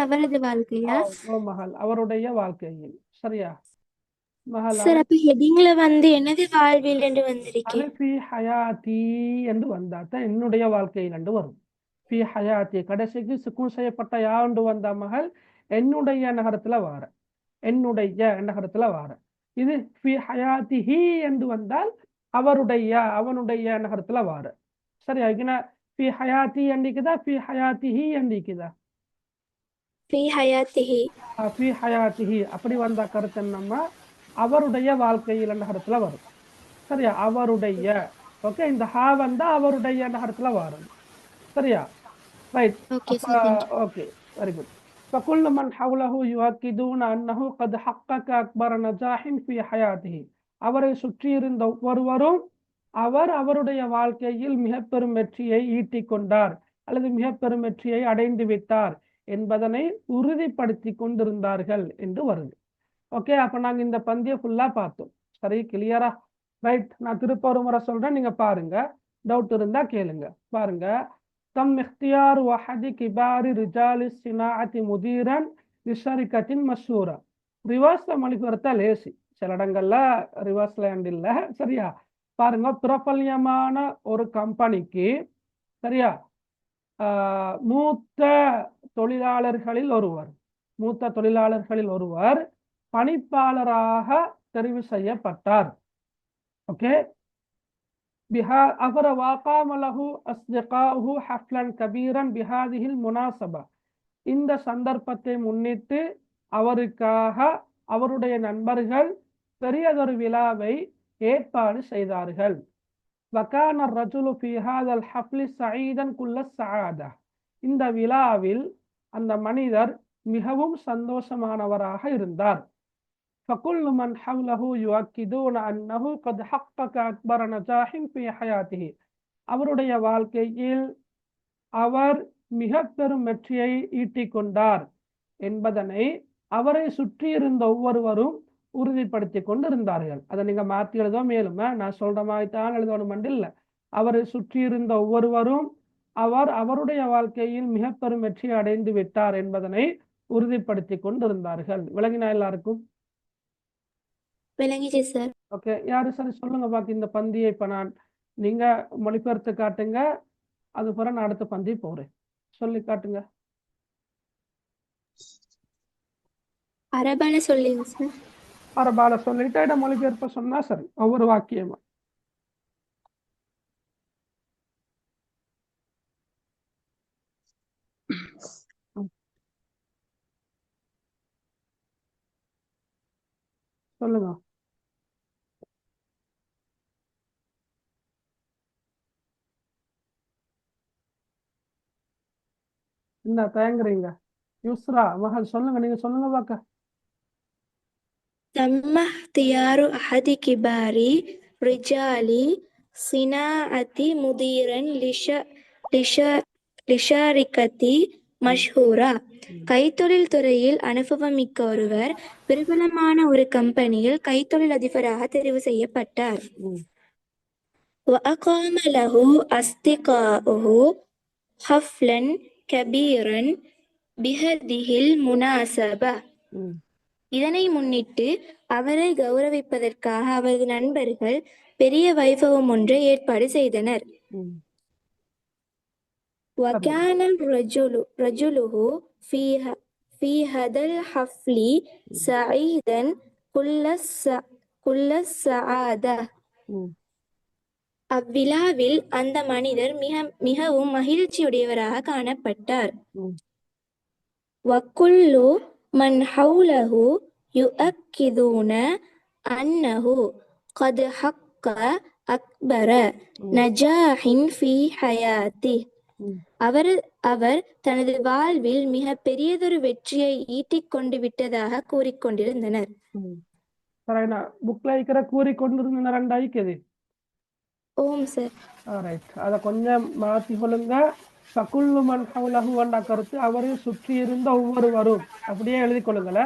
அவரது வாழ்க்கையா? ஓ மகள், அவருடைய வாழ்க்கையில். சரியா மகள்? சார் அப்ப ஹெட்டிங்ல வந்து எனது வாழ்வில் என்று வந்திருக்கேன். ஃபி ஹயாத்தி என்று வந்தாத்தான் என்னுடைய வாழ்க்கையில் என்று வரும். ஃபி ஹயாத்தி கடைசிக்கு சுக்கூன் செய்யப்பட்ட யாண்டு வந்த மகள் என்னுடைய நகரத்துல வார, என்னுடைய நகரத்துல வார. இது ஃபி ஹயாத்திஹி என்று வந்தால் அவருடைய, அவனுடைய நகரத்துல வார. சரியா? இங்க ஃபி ஹயாத்தி என்றிக்குதா ஃபி ஹயாத்திஹி என்றிக்குதா? ஃபி ஹயாத்திஹி. ஃபி ஹயாத்திஹி அப்படி வந்த கருத்து என்னம்மா அவருடைய வாழ்க்கையில் என்ற கருத்துல வரும். சரியா? அவருடைய. ஓகே, இந்த ஹா வந்தா அவருடைய நகரத்துல வரும். சரியா? ரைட். Okay, very good. فكل من حوله يؤكدون أنه قد حقق أكبر نجاح في حياته, அவரை சுற்றி இருந்த ஒருவரும் அவர் அவருடைய வாழ்க்கையில் மிக பெரும் வெற்றியை ஈட்டிக் கொண்டார் அல்லது மிக பெரும் வெற்றியை அடைந்து விட்டார் என்பதனை உறுதிப்படுத்தி கொண்டிருந்தார்கள் என்று வருது. ஓகே, அப்ப நாங்க இந்த பந்தியை ஃபுல்லா பார்த்தோம். சரி, கிளியரா? ரைட், நான் திருப்ப ஒரு முறை சொல்றேன், நீங்க பாருங்க, டவுட் இருந்தா கேளுங்க. பாருங்க, தம் இख्तियार வஹதி கிபாரி ரிஜாலி சினாஅத்தி முதீரன் லிஷரிகத்தின் மஷூரா. ரிவர்ஸ்ல மொழிபெயர்த்தா லேசி, சில இடங்கள்ல ரிவர்ஸ்ல இல்ல. சரியா? பாருங்க, பிரபல்யமான ஒரு கம்பெனிக்கு, சரியா, மூத்த தொழிலாளர்களில் ஒருவர், மூத்த தொழிலாளர்களில் ஒருவர் பணிப்பாளராக தெரிவு செய்யப்பட்டார். ஓகே, அவர் வாகாமலஹு அஸ்திகாஹு ஹஃப்லன் கபீரன் பிஹாதிஹில் முனாசபா, இந்த சந்தர்ப்பத்தை முன்னிட்டு அவருக்காக அவருடைய நண்பர்கள் பெரியதொரு விழாவை ஏற்பாடு செய்தார்கள். வகான ரஜுலு ஃபி ஹாதல் ஹஃப்லி சஈதன் குல்ல சஆதா, இந்த விழாவில் அந்த மனிதர் மிகவும் சந்தோஷமானவராக இருந்தார். فكل من حوله يؤكدون أنه قد حقق أكبر نجاح في حياته, அவருடைய வாழ்க்கையில் அவர் மிக பெரும் வெற்றியை ஈட்டிக் கொண்டார் என்பதனை அவரை சுற்றி இருந்த ஒவ்வொருவரும் உறுதிப்படுத்தி கொண்டிருந்தார்கள். அதை நீங்க மாற்றி எழுத மேலும் நான் சொல்ற மாதிரி தான் எழுதணும் இல்லை. அவரை சுற்றி இருந்த ஒவ்வொருவரும் அவர் அவருடைய வாழ்க்கையில் மிக பெரும் வெற்றியை அடைந்து விட்டார் என்பதனை உறுதிப்படுத்தி கொண்டிருந்தார்கள். விளங்கினா எல்லாருக்கும்? விளங்கிச்சு சார். ஓகே, யாரு சரி சொல்லுங்க பாக்கி இந்த பந்தியை. இப்ப நான் நீங்க மொழிபெயர்த்து காட்டுங்க, அது பிறகு நான் அடுத்த பந்தி போறேன். சொல்லி காட்டுங்க. அரபால சொல்லுங்க சார். அரபால சொல்லிட்டு மொழிபெயர்ப்ப சொன்னா சரி, ஒவ்வொரு வாக்கியமா. சொல்லுங்க. என்ன தயங்குறீங்க? யுஸ்ரா மகள் சொல்லுங்க, நீங்க சொல்லுங்க பாக்க. تم اختيار أحد كبار رجال صناعة مديرا لشركة مشهورة. கைத்தொழில் துறையில் அனுபவமிக்க ஒருவர் பிரபலமான ஒரு கம்பெனியில் கைத்தொழில் அதிபராக தெரிவு செய்யப்பட்டார். وأقام له أصدقاؤه حفلا كبيرا بهذه المناسبة. இதனை முன்னிட்டு அவரை கௌரவிப்பதற்காக அவரது நண்பர்கள் பெரிய வைபவம் ஒன்றை ஏற்பாடு செய்தனர். وكان رجله في هذا الحفل سعيدا كل السعادة. அவ்விழாவில் அந்த மனிதர் மிகவும் மகிழ்ச்சியுடையவராக காணப்பட்டார். وكل من حوله يؤكدون أنه قد حقق أكبر نجاح في حياته. அவர் தனது வாழ்வில் மிக பெரியதொரு வெற்றியை ஈட்டிக் கொண்டு விட்டதாக கூறிக்கொண்டிருந்தனர். புக்ல இருக்கிற கூறிக்கொண்டிருந்தனர் ரெண்டாயிக்குது. ஓம் சார். அதை கொஞ்சம் மாத்தி சொல்லுங்க. ஃபகுல்லு மன் ஹவுலஹு என்ற கருத்து அவரை சுற்றி இருந்த ஒவ்வொருவரும், அப்படியே எழுதி கொள்ளுங்கள.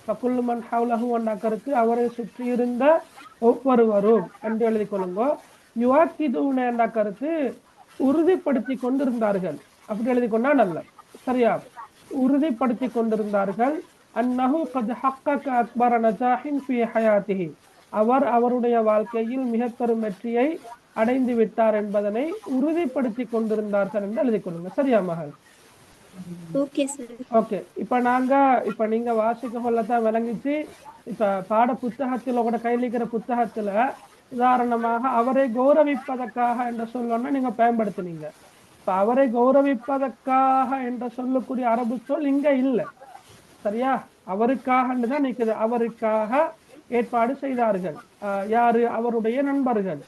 ஃபகுல்லு மன் ஹவுலஹு என்ற கருத்து அவரை சுற்றி இருந்த ஒவ்வொருவரும் என்று எழுதி கொள்ளுங்க. யுவாக்கிதுன என்ற கருத்து உறுதிப்படுத்தி கொண்டிருந்தார்கள், அப்படி எழுதி கொண்டா நல்ல. சரியா? உறுதிப்படுத்தி கொண்டிருந்தார்கள். அன்னஹு கத் ஹக்கக அக்பர நஜாஹின் ஃபீ ஹயாத்திஹி, அவர் அவருடைய வாழ்க்கையில் மிக பெரும் வெற்றியை அடைந்து விட்டார் என்பதனை உறுதிப்படுத்தி கொண்டிருந்தார்கள் என்று எழுதி கொள்ளுங்க. சரியா மகள்? ஓகே. இப்ப நீங்க வாசிக்க சொல்லத்தான் விளங்கிச்சு. இப்ப பாட புத்தகத்துல கூட கையில் இருக்கிற புத்தகத்துல உதாரணமாக அவரை கௌரவிப்பதற்காக என்ற சொல்லணும்னா நீங்க பயன்படுத்தினீங்க. இப்ப அவரை கௌரவிப்பதற்காக என்ற சொல்லக்கூடிய அரபு சொல் இங்க இல்லை. சரியா? அவருக்காக தான் நிற்குது. அவருக்காக ஏற்பாடு செய்தார்கள். யாரு? அவருடைய நண்பர்கள்.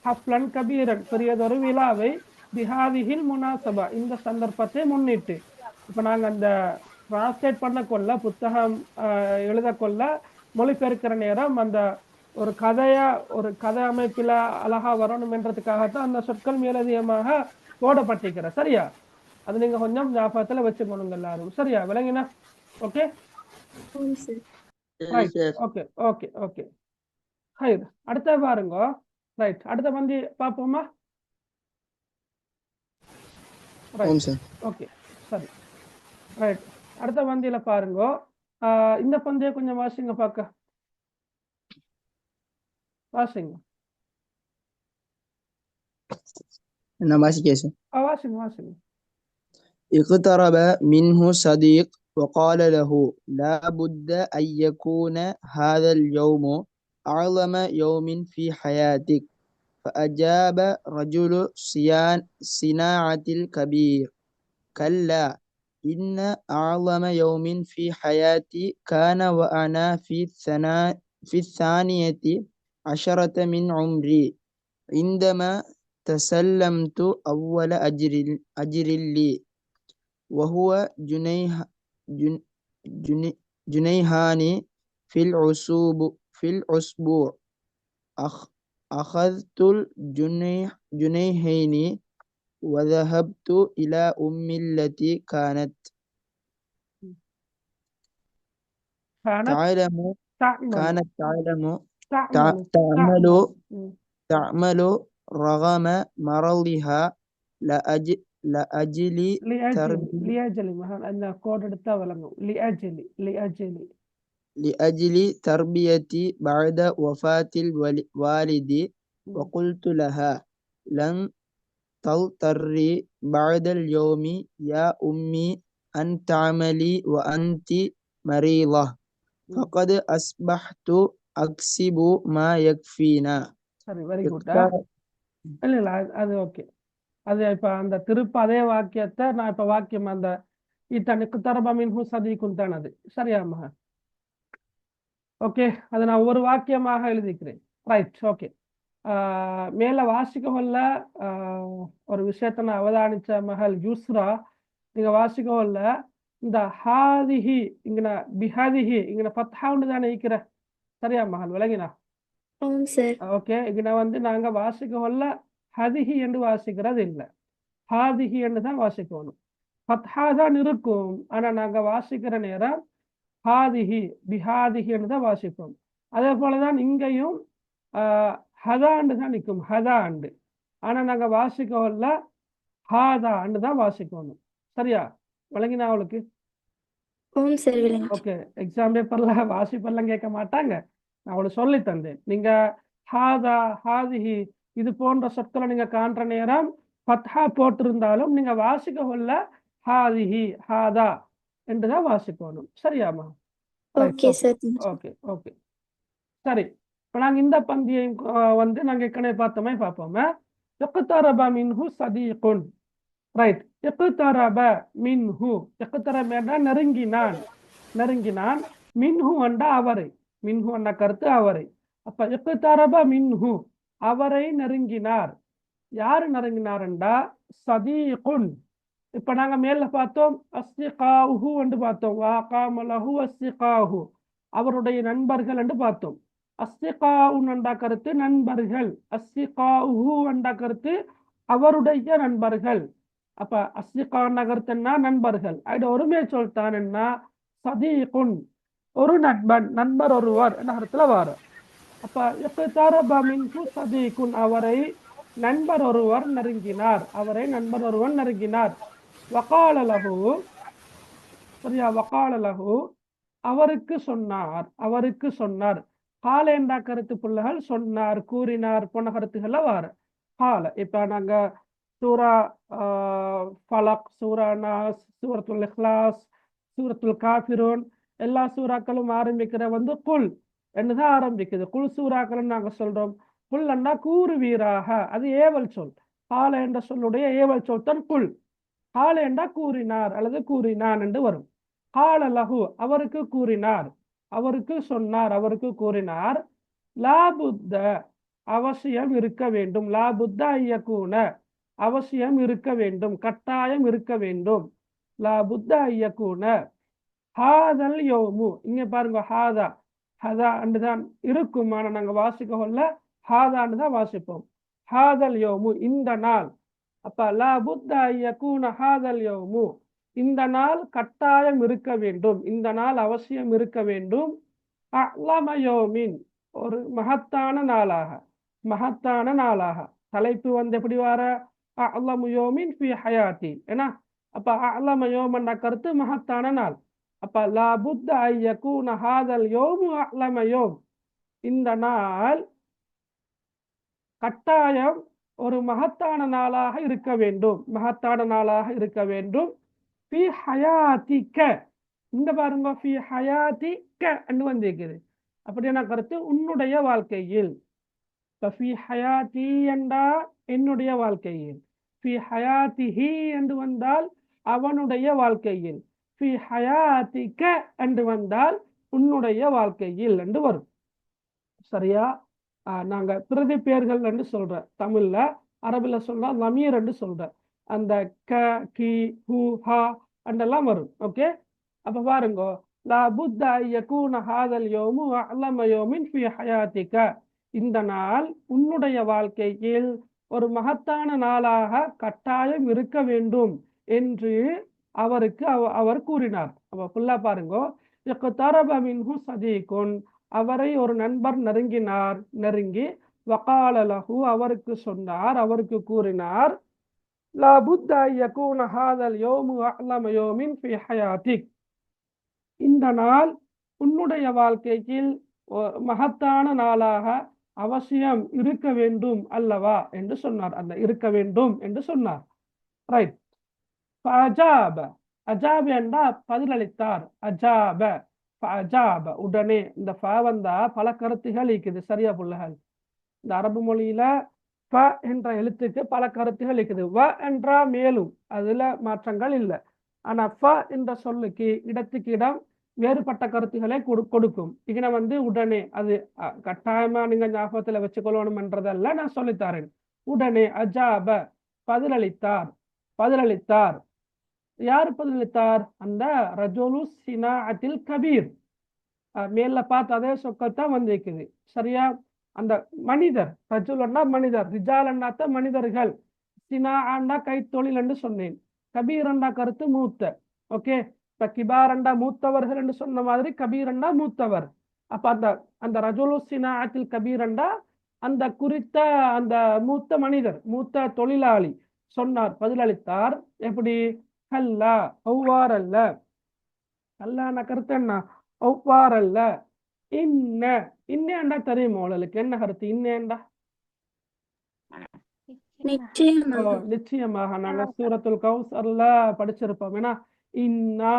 ஹஃப்லன் கபீரன், பெரியதொரு விழாவை, பிஹாதிஹில் முனாசபா, இந்த சந்தர்ப்பத்தை முன்னிட்டு. இப்ப நாங்க அந்த டிரான்ஸ்லேட் பண்ண கொள்ள, புத்தகம் எழுத கொள்ள, மொழிபெயர்க்கிற நேரம் அந்த ஒரு கதை அமைப்பில அழகா வரணும் என்றதுக்காகத்தான் அந்த சொற்கள் மேலதிகமாக போடப்பட்டிருக்கிற. சரியா? அது நீங்க கொஞ்சம் ஞாபகத்துல வச்சுக்கணுங்க எல்லாரும். சரியா? விளங்கினா? Okay okay okay okay. அடுத்த பாருங்க. ரைட், அடுத்த பந்தி பாப்போமா? ஓகே சரி. ரைட், அடுத்த பந்தியில பாருங்க. இந்த பந்தியை கொஞ்சம் வாசிங்க பார்க்க. வாசிங்க. வாசிங்க. اقترب منه صديق وقال له لا بد أن يكون هذا اليوم أعظم يوم في حياتك. فأجاب رجل صناعة الكبير كلا إن أعظم يوم في حياتي كان وأنا في الثانية عشرة من عمري عندما تسلمت أول أجر لي وهو جنيهان في الأسبوع. أخذت الجنيهين وذهبت إلى أمي التي كانت تعمل رغم مرضها لأجل تربيتي بعد وفاة الوالد. وقلت لها لن تضطري بعد اليوم يا أمي أن تعملي وأنت مريضة، فقد أصبحت أكسب ما يكفينا. சரி, வெரி குட். இல்ல அது ஓகே. அது இப்ப அந்த திருப்ப அதே வாக்கியத்தை நான் இப்ப வாக்கியம் அந்த இத்தனுக்கு தரபமின் சதிக்கும் தான் அது. சரியா மகா? ஓகே, அதை நான் ஒரு வாக்கியமாக எழுதிக்கிறேன். Right, okay. மேல வாசிக்கவல்ல ஒரு விஷயத்த நான் அவதானிச்ச மகள் யூஸ்ரா, நீங்க வாசிக்கவல்ல இந்த ஹாதிஹி இங்கன பிஹாதிஹி இங்கன ஃபத்ஹான்னு தானே இருக்கிற சரியா மகள் விளங்கினா ஆமாம் சார். ஓகே இங்கன வந்து நாங்க வாசிக்கொள்ள ஹதிஹி என்று வாசிக்கிறது இல்லை ஹாதிஹி என்று தான் வாசிக்கணும் ஃபத்ஹா தான் இருக்கும் ஆனா நாங்க வாசிக்கிற நேரம் ஹாதிஹி பிஹாதிஹி என்று தான் வாசிப்போம் அதே போலதான் இங்கேயும் ஹதாண்டு தான் நிற்கும் ஹதாண்டு ஆனா நாங்க வாசிக்கொள்ள ஹாதாண்டு தான் வாசிக்கணும் சரியா விளங்கினா அவளுக்கு ஆமாம் சார் விளங்கி. ஓகே எக்ஸாம் பேப்பர்ல வாசிப்பெல்லாம் கேட்க மாட்டாங்க நான் அவளுக்கு சொல்லி தந்தேன் நீங்க ஹாதா ஹாதிஹி இது போன்ற சொற்களை நீங்க காண்ற நேரம் ஃபத்ஹா போட்டிருந்தாலும் நீங்க வாசிக்க கொள்ள ஹாதிஹி ஹாதா என்றுதான் வாசிக்கணும் சரியாமா ஓகே சார். ஓகே ஓகே சரி இப்போ நாங்க இந்த பந்தியை வந்து நாங்க ஏற்கனவே பார்த்தோமே பார்ப்போமே இக்தரப மின்ஹு சதீகுன் ரைட் இக்தரப மின்ஹு இக்தரப நெருங்கினான் நெருங்கினான் மின்ஹு என்றா அவரை மின்ஹு என்ற கருத்து அவரை அப்ப இக்தரப மின்ஹு அவரை நெருங்கினார் யாரு நெருங்கினார் என்றா சதீகுன் இப்ப நாங்க மேல பார்த்தோம் அஸ்திகாஹு என்று பார்த்தோம் வாகாமலஹு அஸ்திகாஹு அவருடைய நண்பர்கள் என்று பார்த்தோம் அஸ்திகாஹு என்ற கருத்து நண்பர்கள் அஸ்திகாஹு என்ற கருத்து அவருடைய நண்பர்கள் அப்ப அஸ்திகா என்ற கருத்து என்ன நண்பர்கள் அது ஒருமே சொல்லிட்டான் என்ன சதீகுன் ஒரு நண்பன் நண்பர் ஒருவர் என்ற கருத்துல வார அப்ப இக்தரப மின்ஹு சதீகுன் அவரை நண்பர் ஒருவர் நெருங்கினார் அவரை நண்பர் ஒருவர் நெருங்கினார் வகால லஹு சரியா வகால லஹு அவருக்கு சொன்னார் கால என்ற கருத்து புள்ளகள் சொன்னார் கூறினார் போன கருத்துக்கள வார கால இப்ப நாங்க சூரா ஃபலக் சூரா நாஸ் சூரத்துல் இக்லாஸ் சூரத்துல் காஃபிரூன் எல்லா சூறாக்களும் ஆரம்பிக்கிற வந்து குல் என்னதான் ஆரம்பிக்குது குல் சூறாக்கள் நாங்க சொல்றோம் குல் அண்ணா கூறுவீராக அது ஏவல் சொல் கால என்ற சொல்லுடைய ஏவல் சொல் தான் குல் கால என்றா கூறினார் அல்லது கூறினான் என்று வரும் கால லஹு அவருக்கு கூறினார் அவருக்கு சொன்னார் அவருக்கு கூறினார் லாபுத்த அவசியம் இருக்க வேண்டும் லாபுத்த ஐயக்கூன அவசியம் இருக்க வேண்டும் கட்டாயம் இருக்க வேண்டும் லாபுத்த ஐயக்கூன ஹாதல் யோமு இங்க பாருங்க ஹாதா ஹதா அண்டுதான் இருக்கும் ஆனா நாங்க வாசிக்க கொள்ள ஹாதான்னு தான் வாசிப்போம் ஹாதல் யோமு இந்த நாள் அப்ப லாபுத்த ஐயக்கூன ஹாதல் யோமு இந்த நாள் கட்டாயம் இருக்க வேண்டும் இந்த நாள் அவசியம் இருக்க வேண்டும் அஅலம யோமின் ஒரு மகத்தான நாளாக தலைப்பு வந்து எப்படி வர அஅலமு யோமின் ஃபி ஹயாத்தி ஏன்னா அப்ப அஅலம யோம் என்ற கருத்து மகத்தான நாள் அப்ப லாபுத்த ஐயக்கூன ஹாதல் யோமு அஅலம யோம் இந்த நாள் கட்டாயம் ஒரு மகத்தான நாளாக இருக்க வேண்டும் ஃபி ஹயாத்திக இங்க பாருங்க ஃபி ஹயாத்திக என்று வந்திருக்குது அப்படின்னா கருத்து உன்னுடைய வாழ்க்கையில் ஃபி ஹயாத்தி என்றா என்னுடைய வாழ்க்கையில் ஃபி ஹயாத்திஹி என்று வந்தால் அவனுடைய வாழ்க்கையில் ஃபி ஹயாத்திக என்று வந்தால் உன்னுடைய வாழ்க்கையில் என்று வரும் சரியா நாங்க பிரதி பெயர்கள் என்று சொல்றேன் தமிழ்ல அரபுல சொல்ற லமீர் என்று சொல்றேன் அந்த க கி ஹூ ஹா அண்டெல்லாம் வரும் ஓகே அப்ப பாருங்க லாபுத்த ஐயக்கூன ஹாதல் யோமு அஅலம யோமின் ஃபி ஹயாத்திக இந்த நாள் உன்னுடைய வாழ்க்கையில் ஒரு மகத்தான நாளாக கட்டாயம் இருக்க வேண்டும் என்று அவருக்கு அவர் கூறினார் அப்ப ஃபுல்லா பாருங்க இக்தரப மின்ஹு சதீகுன் அவரை ஒரு நண்பர் நெருங்கி வகால லஹு அவருக்கு சொன்னார் அவருக்கு கூறினார் லாபுத்த ஐயக்கூன ஹாதல் யோமு அஅலம யோமின் ஃபி ஹயாத்திக் இந்த நாள் உன்னுடைய வாழ்க்கையில் மகத்தான நாளாக அவசியம் இருக்க வேண்டும் அல்லவா என்று சொன்னார் அந்த இருக்க வேண்டும் என்று சொன்னார் ரைட் அஜாப என்றா பதிலளித்தார் அஜாப உடனே இந்த ஃப வந்தா பல கருத்துகள் இருக்குது சரியா புள்ளகள் இந்த அரபு மொழியில ஃப என்ற எழுத்துக்கு பல கருத்துகள் இருக்குது வ என்றா மேலும் அதுல மாற்றங்கள் இல்லை ஆனா ஃப என்ற சொல்லுக்கு இடத்துக்கு இடம் வேறுபட்ட கருத்துக்களை கொடுக்கும் இங்க வந்து உடனே அது கட்டாயமா நீங்க ஞாபகத்துல வச்சுக்கொள்ளணும் என்றதல்ல நான் சொல்லித்தாரேன் உடனே அஜாப பதிலளித்தார் யார் பதிலளித்தார்? அந்த ரஜுலு சினாஅத்தில் கபீர். மேல பார்த்து அதே சொற்கள் தான் வந்திருக்குது. சரியா? அந்த மனிதர், ரஜுலன்னா மனிதர், ரிஜாலன்னா தான் மனிதர்கள், சினாஅன்னா கைத்தொழில் என்று சொன்னேன், கபீரண்டா கருத்து மூத்த. ஓகே, இப்ப கிபாரண்டா மூத்தவர்கள் என்று சொன்ன மாதிரி கபீரண்டா மூத்தவர். அப்ப அந்த அந்த ரஜுலு சினாஅத்தில் கபீரண்டா அந்த குறித்த அந்த மூத்த மனிதர், மூத்த தொழிலாளி சொன்னார், பதிலளித்தார். எப்படி? கல்லா, அவ்வாறல்ல. கல்லான கருத்து என்ன? அவ்வாறல்ல. இன்ன, இன்னேண்டா தெரியுமா உங்களுக்கு? என்ன கருத்து இன்னேண்டா? ஓ, நிச்சயமாக. நிச்சயமாக. நாங்க சூரத்துல் கௌசர்ல படிச்சிருப்போம். ஏன்னா இன்னா,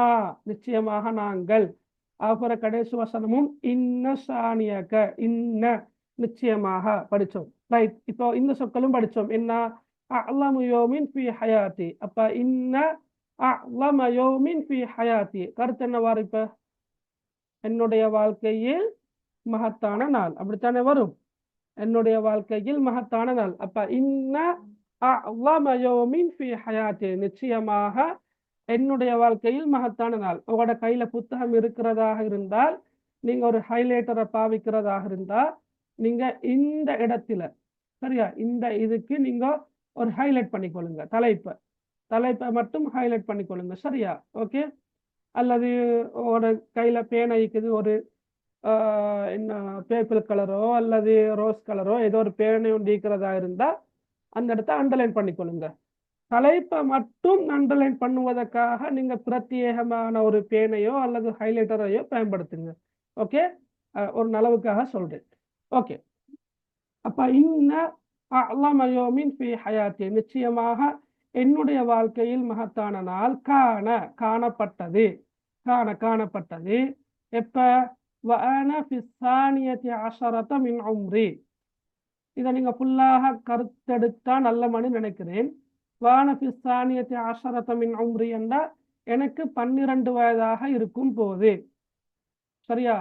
நிச்சயமாக நாங்கள். அப்புறம் கடைசி வசனமும் இன்ன சானியக, இன்ன, நிச்சயமாக படிச்சோம். ரைட், இப்போ இந்த சொற்களும் படிச்சோம். என்ன? அஅலமு யௌமின் ஃபி ஹயாத்தி. அப்ப இன்ன அஅலம யௌமின் ஃபி ஹயாத்தி கருத்து என்னவாறு? இப்ப என்னுடைய வாழ்க்கையில் மகத்தான நாள், அப்படித்தானே வரும்? என்னுடைய வாழ்க்கையில் மகத்தான நாள். அப்ப இன்ன அஅலம யௌமின் ஃபி ஹயாத்தி, நிச்சயமாக என்னுடைய வாழ்க்கையில் மகத்தான நாள். உங்களோட கையில புத்தகம் இருக்கிறதாக இருந்தால், நீங்க ஒரு ஹைலைட்டரை பாவிக்கிறதாக இருந்தா, நீங்க இந்த இடத்துல, சரியா, இந்த இதுக்கு நீங்க ஒரு ஹைலைட் பண்ணிக்கொள்ளுங்க. தலைப்பை மட்டும் ஹைலைட் பண்ணிக்கொள்ளுங்க. சரியா? ஓகே. அல்லது ஒரு கையில பேனை இருக்குது, ஒரு என்ன, பேப்பிள் கலரோ அல்லது ரோஸ் கலரோ ஏதோ ஒரு பேனை ஒன்று இருக்கிறதா இருந்தா அந்த இடத்த அண்டர்லைன் பண்ணிக்கொள்ளுங்க. தலைப்பை மட்டும் அண்டர்லைன் பண்ணுவதற்காக நீங்க பிரத்யேகமான ஒரு பேனையோ அல்லது ஹைலைட்டரையோ பயன்படுத்துங்க. ஓகே, ஒரு நலவுக்காக சொல்றேன். ஓகே, அப்ப இன்ன அஅலம யௌமின் ஃபி ஹயாத்தி, நிச்சயமாக என்னுடைய வாழ்க்கையில் மகத்தான நாள். காண, காணப்பட்டது. காணப்பட்டது. எப்ப? வஅன ஃபி ஸானியத்தி அஷரத மின் உம்ரி. இதை நீங்க ஃபுல்லாக கருத்தெடுத்தா நல்ல மணி நினைக்கிறேன். வான ஃபி ஸானியத்தி அஷரத மின் உம்ரி என்றா எனக்கு 12 வயதாக இருக்கும் போது. சரியா?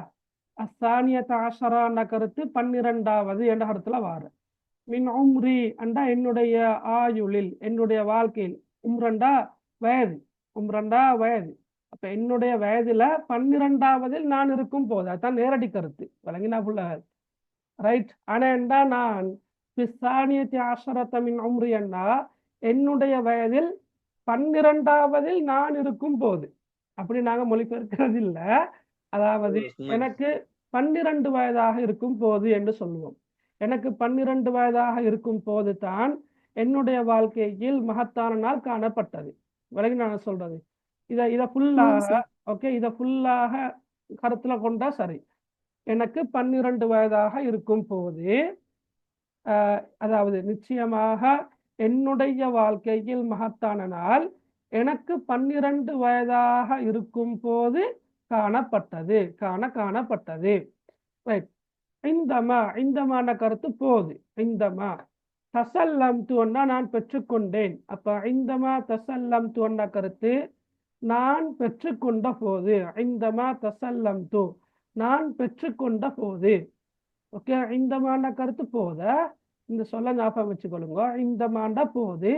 அஸ்ஸானியத்த அஷரான கருத்து 12வது என்ற கருத்துல வார. மின் உம்ரி அண்டா என்னுடைய ஆயுளில், என்னுடைய வாழ்க்கையில். உம்ரண்டா வயது, உம்ரண்டா வயது. அப்ப என்னுடைய வயதுல 12வதில் நான் இருக்கும் போது, அதுதான் நேரடி கருத்து. விளங்கினா புள்ள? ரைட். ஆனா என்றா நான் பிஸ்ஸானியத்தி அஷரத்த மின் உம்ரி என்றா என்னுடைய வயதில் 12வதில் நான் இருக்கும் போது. அப்படி நாங்க மொழிபெயர்க்கிறது இல்ல. அதாவது எனக்கு 12 வயதாக இருக்கும் போது என்று சொல்லுவோம். எனக்கு 12 வயதாக இருக்கும் போது தான் என்னுடைய வாழ்க்கையில் மகத்தான நாள் காணப்பட்டது. விலகி நான் சொல்றது இதை ஃபுல்லாக, ஓகே, இதை ஃபுல்லாக கருத்துல கொண்டா சரி. எனக்கு 12 வயதாக இருக்கும் போது, அதாவது நிச்சயமாக என்னுடைய வாழ்க்கையில் மகத்தான நாள் எனக்கு 12 வயதாக இருக்கும் போது காணப்பட்டது. காணப்பட்டது. ரைட். இந்தமான கருத்து போது. இந்தமா தசல்லம் துவன்னா நான் பெற்றுக்கொண்டேன். அப்ப இந்தமா தசல்லம் துவன்னா கருத்து நான் பெற்றுக்கொண்ட போது. இந்தமா தசல்லம் து, நான் பெற்றுக்கொண்ட போது. ஓகே, இந்தமான கருத்து போத, இந்த சொல்ல ஞாபகம் வச்சுக்கொள்ளுங்க. இந்தமாண்டா போது,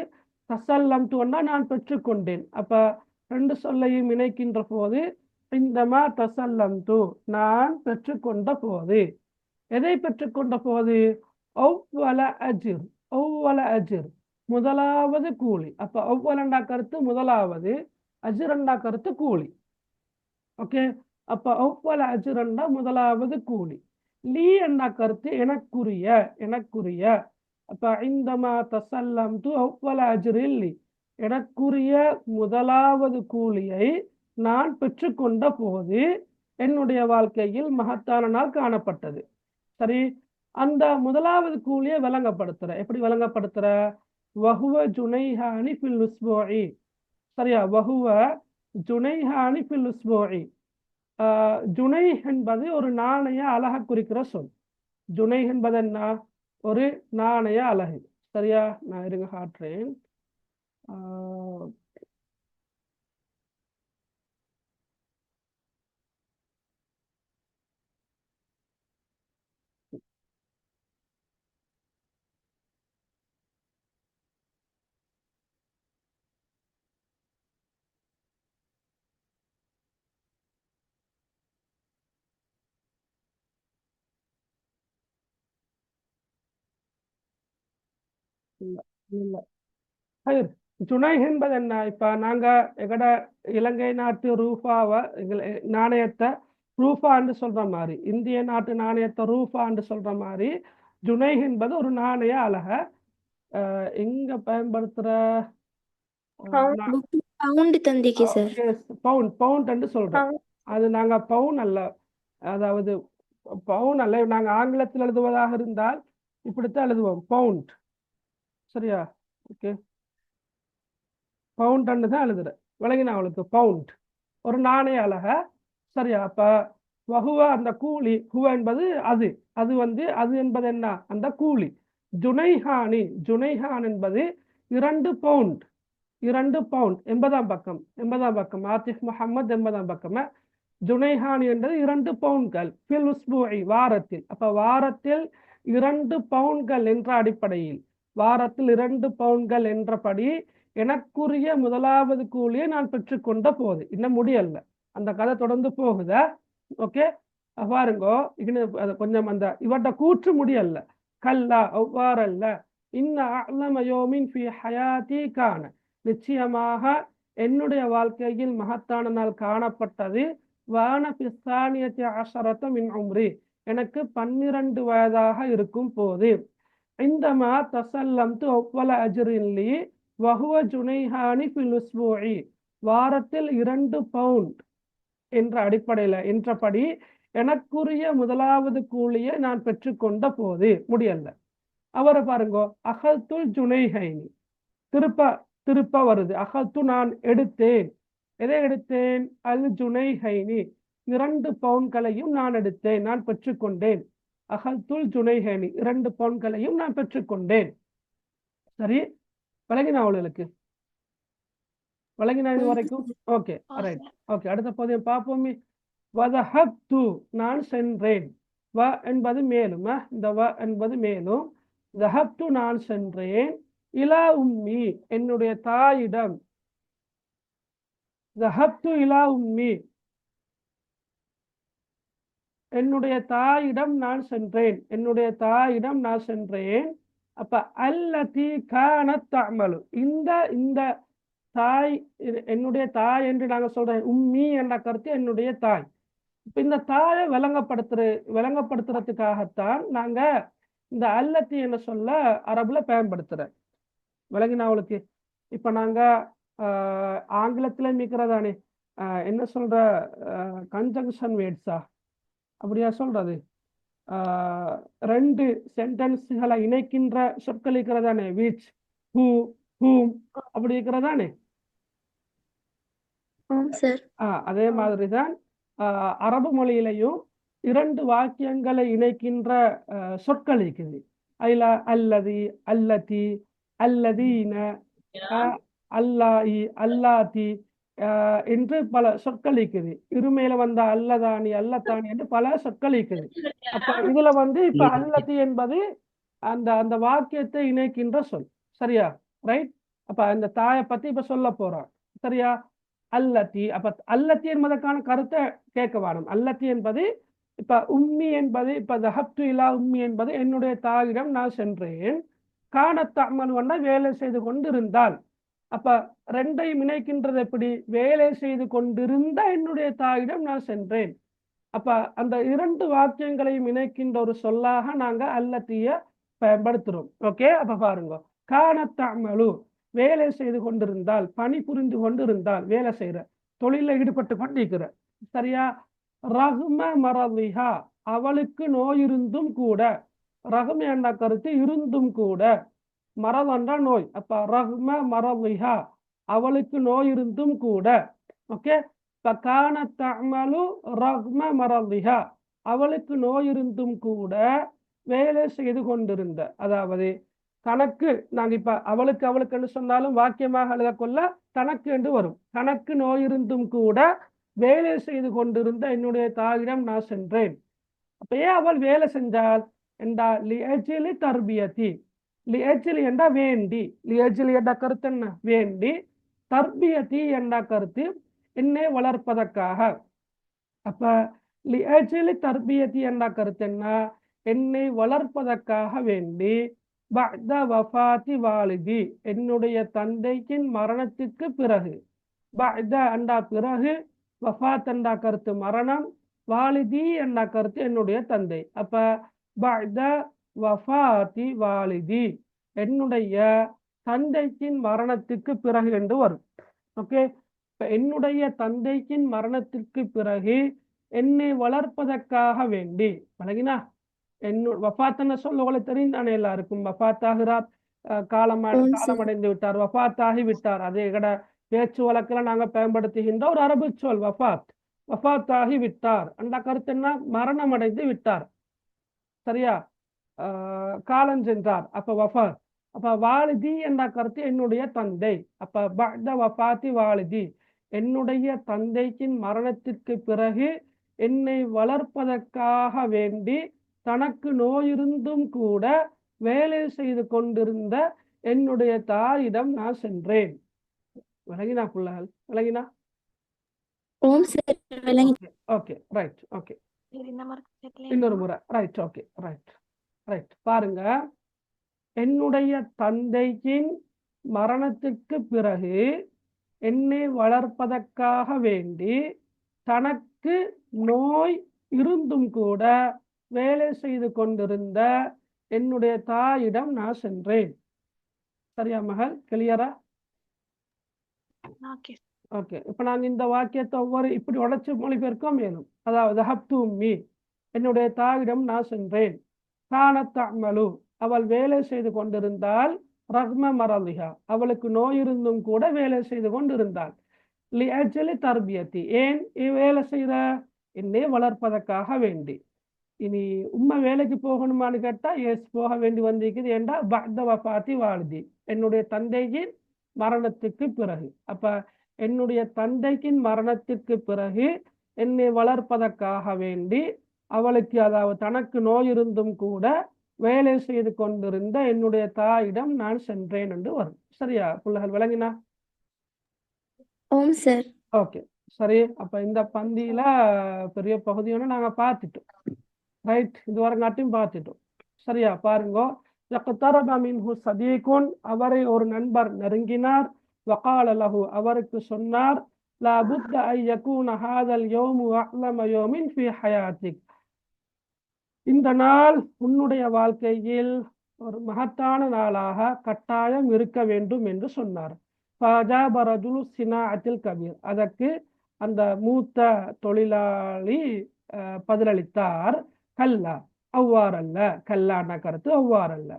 தசல்லம் துவன்னா நான் பெற்றுக்கொண்டேன். அப்ப ரெண்டு சொல்லையும் இணைக்கின்ற போது இந்தமா தசல்லம் து, நான் பெற்றுக்கொண்ட போது. எதை பெற்றுக்கொண்ட போது? ஒவ்வொல அஜிர், ஒவ்வொல அஜிர், முதலாவது கூலி. அப்ப ஒவ்வொலண்டா கருத்து முதலாவது, அஜிரண்டா கருத்து கூலி. ஓகே, அப்ப ஒவ்வொல அஜிரண்டா முதலாவது கூலி. லீ என்ற கருத்து எனக்குரிய. அப்ப இந்தமா தசல்லம் து ஒவ்வொல அஜிரில் லீ, எனக்குரிய முதலாவது கூலியை நான் பெற்றுக்கொண்ட போது என்னுடைய வாழ்க்கையில் மகத்தான நாள் காணப்பட்டது. சரி, அந்த முதலாவது கூலியை விளங்கப்படுத்துற. எப்படி விளங்கப்படுத்துற? வஹுவ ஜுனைஹானி ஃபில் உஸ்பூஇ. சரியா? வஹுவ ஜுனைஹானி ஃபில் உஸ்பூஇ. ஜுனை என்பது ஒரு நாணய அழகை குறிக்கிற சொல். ஜுனை என்பது என்ன? ஒரு நாணய அலகு. சரியா? நான் இருங்க காட்டுறேன். இல்ல இல்ல ஹைர். ஜுனைஹ் என்பது என்ன? இப்ப நாங்க எங்கட இலங்கை நாட்டு ரூபாவை நாணயத்தை ரூபான்னு சொல்ற மாதிரி, இந்திய நாட்டு நாணயத்தை ரூபான்னு சொல்ற மாதிரி ஜுனைஹ் என்பது ஒரு நாணய அலக. எங்க பயன்படுத்துற பவுண்ட் தந்திக்கு சார். பவுண்ட் பவுண்ட் சொல்றோம். அது நாங்க பவுன் அல்ல, அதாவது பவுன் அல்ல, நாங்க ஆங்கிலத்தில் எழுதுவதாக இருந்தால் இப்படித்தான் எழுதுவோம், பவுண்ட். சரியா? ஓகே, பவுண்ட் தான் எழுதுற விளங்கினா அவளுக்கு. பவுண்ட் ஒரு நாணய அலக. சரியா? அப்ப வகுவ அந்த கூலி, ஹுவ என்பது அது, அது வந்து அது என்பது என்ன? அந்த கூலி. ஜுனைஹானி, ஜுனைஹான் என்பது 2 பவுண்ட், 2 பவுண்ட். 80ஆம் பக்கம், 80ஆம் பக்கம். ஆத்திஃப் முஹம்மது 80ஆம் பக்கம். ஜுனைஹானி என்பது 2 பவுண்ட்கள். ஃபில் உஸ்பூஇ, வாரத்தில். அப்ப வாரத்தில் 2 பவுண்ட்கள் என்ற அடிப்படையில், வாரத்தில் 2 பவுண்ட்கள் என்றபடி எனக்குரிய முதலாவது கூலியை நான் பெற்றுக்கொண்ட போது. இன்னும் முடியல, அந்த கதை தொடர்ந்து போகுதா? ஓகே, பாருங்கோ. இது கொஞ்சம் அந்த இவட்ட கூற்று முடியல. கல்லா, அவ்வாறல்ல. இன்ன அஅலம யௌமின் ஃபீ ஹயாதி கான, நிச்சயமாக என்னுடைய வாழ்க்கையில் மகத்தான நாள் காணப்பட்டது. வான பிஸ்தானியத்தி அஷரத மின் உம்ரி, எனக்கு 12 வயதாக இருக்கும் போது. இந்தமா தசல்லம்து அவ்வல அஜ்ரின்லி வஹுவ ஜுனைஹானி ஃபில் உஸ்பூஇ, வாரத்தில் 2 பவுண்ட் என்ற அடிப்படையில் என்றபடி எனக்குரிய முதலாவது கூலியை நான் பெற்றுக்கொண்ட போது. முடியல. அவரை பாருங்கோ, அகல்துல் ஜுனைஹைனி, திருப்ப வருது. அகல்து நான் எடுத்தேன். எதை எடுத்தேன்? அல் ஜுனைஹைனி, 2 பவுண்ட்களையும் நான் எடுத்தேன், நான் பெற்றுக்கொண்டேன். அகல்துல் ஜுனைஹைனி, 2 பவுண்ட்களையும் நான் பெற்றுக்கொண்டேன். சரி, விளங்கினா அவளுக்கு? விளங்கினா இது வரைக்கும்? Okay, right. ஓகே, அடுத்த பகுதியை பார்ப்போமே. வதஹப்து, நான் சென்றேன். வ என்பது மேலும், இந்த வ என்பது மேலும். தஹப்து, நான் சென்றேன். இலா உம்மி, என்னுடைய தாயிடம். தஹப்து இலா உம்மி, என்னுடைய தாயிடம் நான் சென்றேன், என்னுடைய தாயிடம் நான் சென்றேன். அப்ப அல்லதி கானத் தஅமலு, இந்த தாய், என்னுடைய தாய் என்று நாங்கள் சொல்றேன். உம்மி என்ற கருத்து என்னுடைய தாய். இப்ப இந்த தாயை விளங்கப்படுத்துறதுக்காகத்தான் நாங்க இந்த அல்லத்தி என்ன சொல்ல அரபுல பயன்படுத்துறேன். விளங்கினா அவளுக்கு? இப்ப நாங்க ஆங்கிலத்துல மிக்கிறதானே என்ன சொல்ற, கன்ஜங்ஷன் வேர்ட்ஸா அப்படியா சொல்றது? 2 சென்டென்ஸ்களை இணைக்கின்ற சொற்கள் இருக்கிறதானே, விச், ஹூ, ஹூம், அப்படி இருக்கிறதானே. அதே மாதிரிதான் அரபு மொழியிலையும் 2 வாக்கியங்களை இணைக்கின்ற சொற்கள் இருக்குது. ஐல, அல்லதி, அல்லதி, அல்லதீன, அல்லாஹி, அல்லாதி என்று பல சொற்கள் இருக்குது. இருமையில வந்த அல்லதானி, அல்லத்தானி என்று பல சொற்கள் இருக்குது. அப்ப இதுல வந்து இப்ப அல்லதி என்பது அந்த வாக்கியத்தை இணைக்கின்ற சொல். சரியா? ரைட். அப்ப அந்த தாயை பத்தி இப்ப சொல்ல போறோம். சரியா? அல்லத்தி. அப்ப அல்லத்தி என்பதற்கான கருத்தை கேட்க வேணும். அல்லத்தி என்பது இப்ப உம்மி என்பது, இப்ப தஹப்து இலா உம்மி என்பது என்னுடைய தாயிடம் நான் சென்றேன். கானத் தஅமலுன்னா வேலை செய்து கொண்டிருந்தால். அப்ப 2ஐயும் இணைக்கின்றது எப்படி? வேலை செய்து கொண்டிருந்த என்னுடைய தாயிடம் நான் சென்றேன். அப்ப அந்த 2 வாக்கியங்களையும் இணைக்கின்ற ஒரு சொல்லாக நாங்க அல்லத்திய பயன்படுத்துறோம். ஓகே, அப்ப பாருங்க. கானத் தஅமலு, வேலை செய்து கொண்டிருந்தால், பணி புரிந்து கொண்டிருந்தால், வேலை செய்யற, தொழில ஈடுபட்டு கொண்டிருக்கிற. சரியா? ரஹ்ம மரலிஹா, அவளுக்கு நோய் இருந்தும் கூட. ரஹ்ம என்ற கருத்து இருந்தும் கூட, மரல் என்ற நோய். அப்ப ரஹ்ம மரலிஹா, அவளுக்கு நோய் இருந்தும் கூட. ஓகே, கானத் தஅமலு ரஹ்ம மரலிஹா, அவளுக்கு நோய் இருந்தும் கூட வேலை செய்து கொண்டிருந்த. அதாவது கணக்கு, நாங்க இப்ப அவளுக்கு சொன்னாலும் வாக்கியமாக எழுதக்கொள்ள கணக்கு என்று வரும். கணக்கு நோய் இருந்தும் கூட வேலை செய்து கொண்டிருந்த என்னுடைய தாயிடம் நான் சென்றேன். அப்ப ஏன் அவள் வேலை செஞ்சால் என்றா, லிஅஜ்லி தர்பியத்தி, லிஅஜ்லி என்றா வேண்டி, லிஅஜ்லி என்ற கருத்து என்ன? வேண்டி. தர்பியத்தி என்ற கருத்து என்னை வளர்ப்பதற்காக. அப்ப லிஅஜ்லி தர்பியத்தி என்ற கருத்து என்ன? என்னை வளர்ப்பதற்காக வேண்டி. பஅத வஃபாத்தி வாலிதி, என்னுடைய தந்தையின் மரணத்திற்கு பிறகு. பஅத அண்டா பிறகு, வஃபாத் அண்டா கருத்து மரணம், வாலிதி அண்டா கருத்து என்னுடைய தந்தை. அப்ப பஅத வஃபாத்தி வாலிதி, என்னுடைய தந்தையின் மரணத்துக்கு பிறகு என்று வரும். ஓகே, இப்ப என்னுடைய தந்தையின் மரணத்திற்கு பிறகு என்னை வளர்ப்பதற்காக வேண்டி, வழங்கினா வஃபாத்ன்னு சொல்ல உங்களுக்கு தெரிந்தானே எல்லாருக்கும். வஃபாத்தாகிறார், காலமடைந்து விட்டார், வஃபாத்தாகி விட்டார். அதே கட பேச்சு வழக்குல நாங்க பயன்படுத்துகின்ற ஒரு அரபு சொல் வஃபாத். வஃபாத்தாகி விட்டார் அந்த கருத்து என்ன? மரணம் அடைந்து விட்டார், சரியா, காலம் சென்றார். அப்ப வஃபாத். அப்ப வாலிதி என்ற கருத்து என்னுடைய தந்தை. அப்ப பஅத வஃபாத்தி வாலிதி, என்னுடைய தந்தையின் மரணத்திற்கு பிறகு என்னை வளர்ப்பதற்காக வேண்டி தனக்கு நோயிருந்தும் கூட வேலை செய்து கொண்டிருந்த என்னுடைய தாயிடம் நான் சென்றேன். விளங்கினா புள்ளால்? விளங்கினா? Okay, right. ஓகே, இன்னொரு முறை. Right, okay, right, right. பாருங்க, என்னுடைய தந்தையின் மரணத்திற்கு பிறகு என்னை வளர்ப்பதற்காக வேண்டி தனக்கு நோய் இருந்தும் கூட வேலை செய்து கொண்டிருந்த என்னுடைய தாயிடம் நான் சென்றேன். சரியா மகள்? கிளியரா? ஓகே, இப்ப நாங்க இந்த வாக்கியத்தை ஒவ்வொரு இப்படி உடைச்சு மொழிபெயர்க்க மேலும். அதாவது ஹப்து உம்மி, என்னுடைய தாயிடம் நான் சென்றேன். கானத் தஅமலு, அவள் வேலை செய்து கொண்டிருந்தாள். ரஹ்ம மரலிஹா, அவளுக்கு நோய் இருந்தும் கூட வேலை செய்து கொண்டிருந்தாள். லிஅஜ்லி தர்பியத்தி, ஏன் வேலை செய்த? என்னை வளர்ப்பதற்காக வேண்டி. இனி உம்மை வேலைக்கு போகணுமான்னு கேட்டா எஸ், போக வேண்டி வந்திருக்குது. ஏண்டா பஅத வஃபாத்தி வாலிதி, என்னுடைய தந்தையின் மரணத்துக்கு பிறகு. அப்ப என்னுடைய தந்தையின் மரணத்திற்கு பிறகு என்னை வளர்ப்பதற்காக வேண்டி அவளுக்கு, அதாவது தனக்கு நோய் இருந்தும் கூட வேலை செய்து கொண்டிருந்த என்னுடைய தாயிடம் நான் சென்றேன் என்று வரும். சரியா புள்ளகள்? விளங்கினா? ஓகே, சரி. அப்ப இந்த பந்தியில பெரிய பகுதியோட நாங்க பார்த்துட்டோம். ரைட், இதுவரைங்காட்டையும் பார்த்துட்டோம். சரியா? பாருங்க, யக்தரப மின்ஹு சதீகுன், அவரை ஒரு நண்பர் நெருங்கினார். வகால லஹு, அவருக்கு சொன்னார், லா புத்த அன் யகூன ஹாதல் யௌமு அஅலம யௌமின் ஃபீ ஹயாத்திக், இந்த நாள் உன்னுடைய வாழ்க்கையில் ஒரு மகத்தான நாளாக கட்டாயம் இருக்க வேண்டும் என்று சொன்னார். ஃபஅஜாப ரஜுலு ஸினாஅத்தில் கபீர், அதற்கு அந்த மூத்த தொழிலாளி பதிலளித்தார், கல்லா, அவ்வாறல்ல. கல்லான கருத்து அவ்வாறல்ல.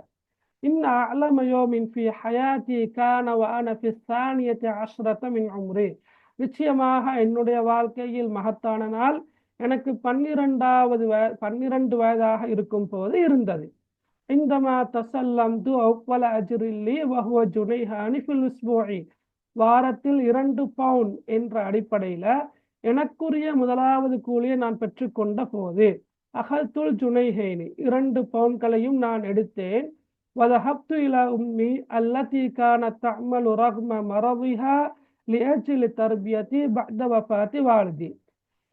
இன்ன அஅலம யௌமின் ஃபீ ஹயாத்தி கான வ அன ஃபி ஸானியத்தி அஷ்ரத மின் உம்ரி, நிச்சயமாக என்னுடைய வாழ்க்கையில் மகத்தான நாள் எனக்கு 12 வயதாக இருக்கும் போது இருந்தது. இந்தமா தசல்லம்து அவ்வல அஜ்ரில்லி வஹுவ ஜுனைஹானி ஃபில் உஸ்பூஇ, வாரத்தில் 2 பவுண்ட் என்ற அடிப்படையில எனக்குரிய முதலாவது கூலியை நான் பெற்றுக்கொண்ட போது, அகல்துல் ஜுனைஹைனி, 2 பவுண்ட்களையும் நான் எடுத்தேன். வதஹப்து இலா உம்மி அல்லதி கானத் தஅமலு ரக்ம மரதிஹா லிஅஜ்லி தர்பியதி பஅத வஃபாத்தி வாலிதி,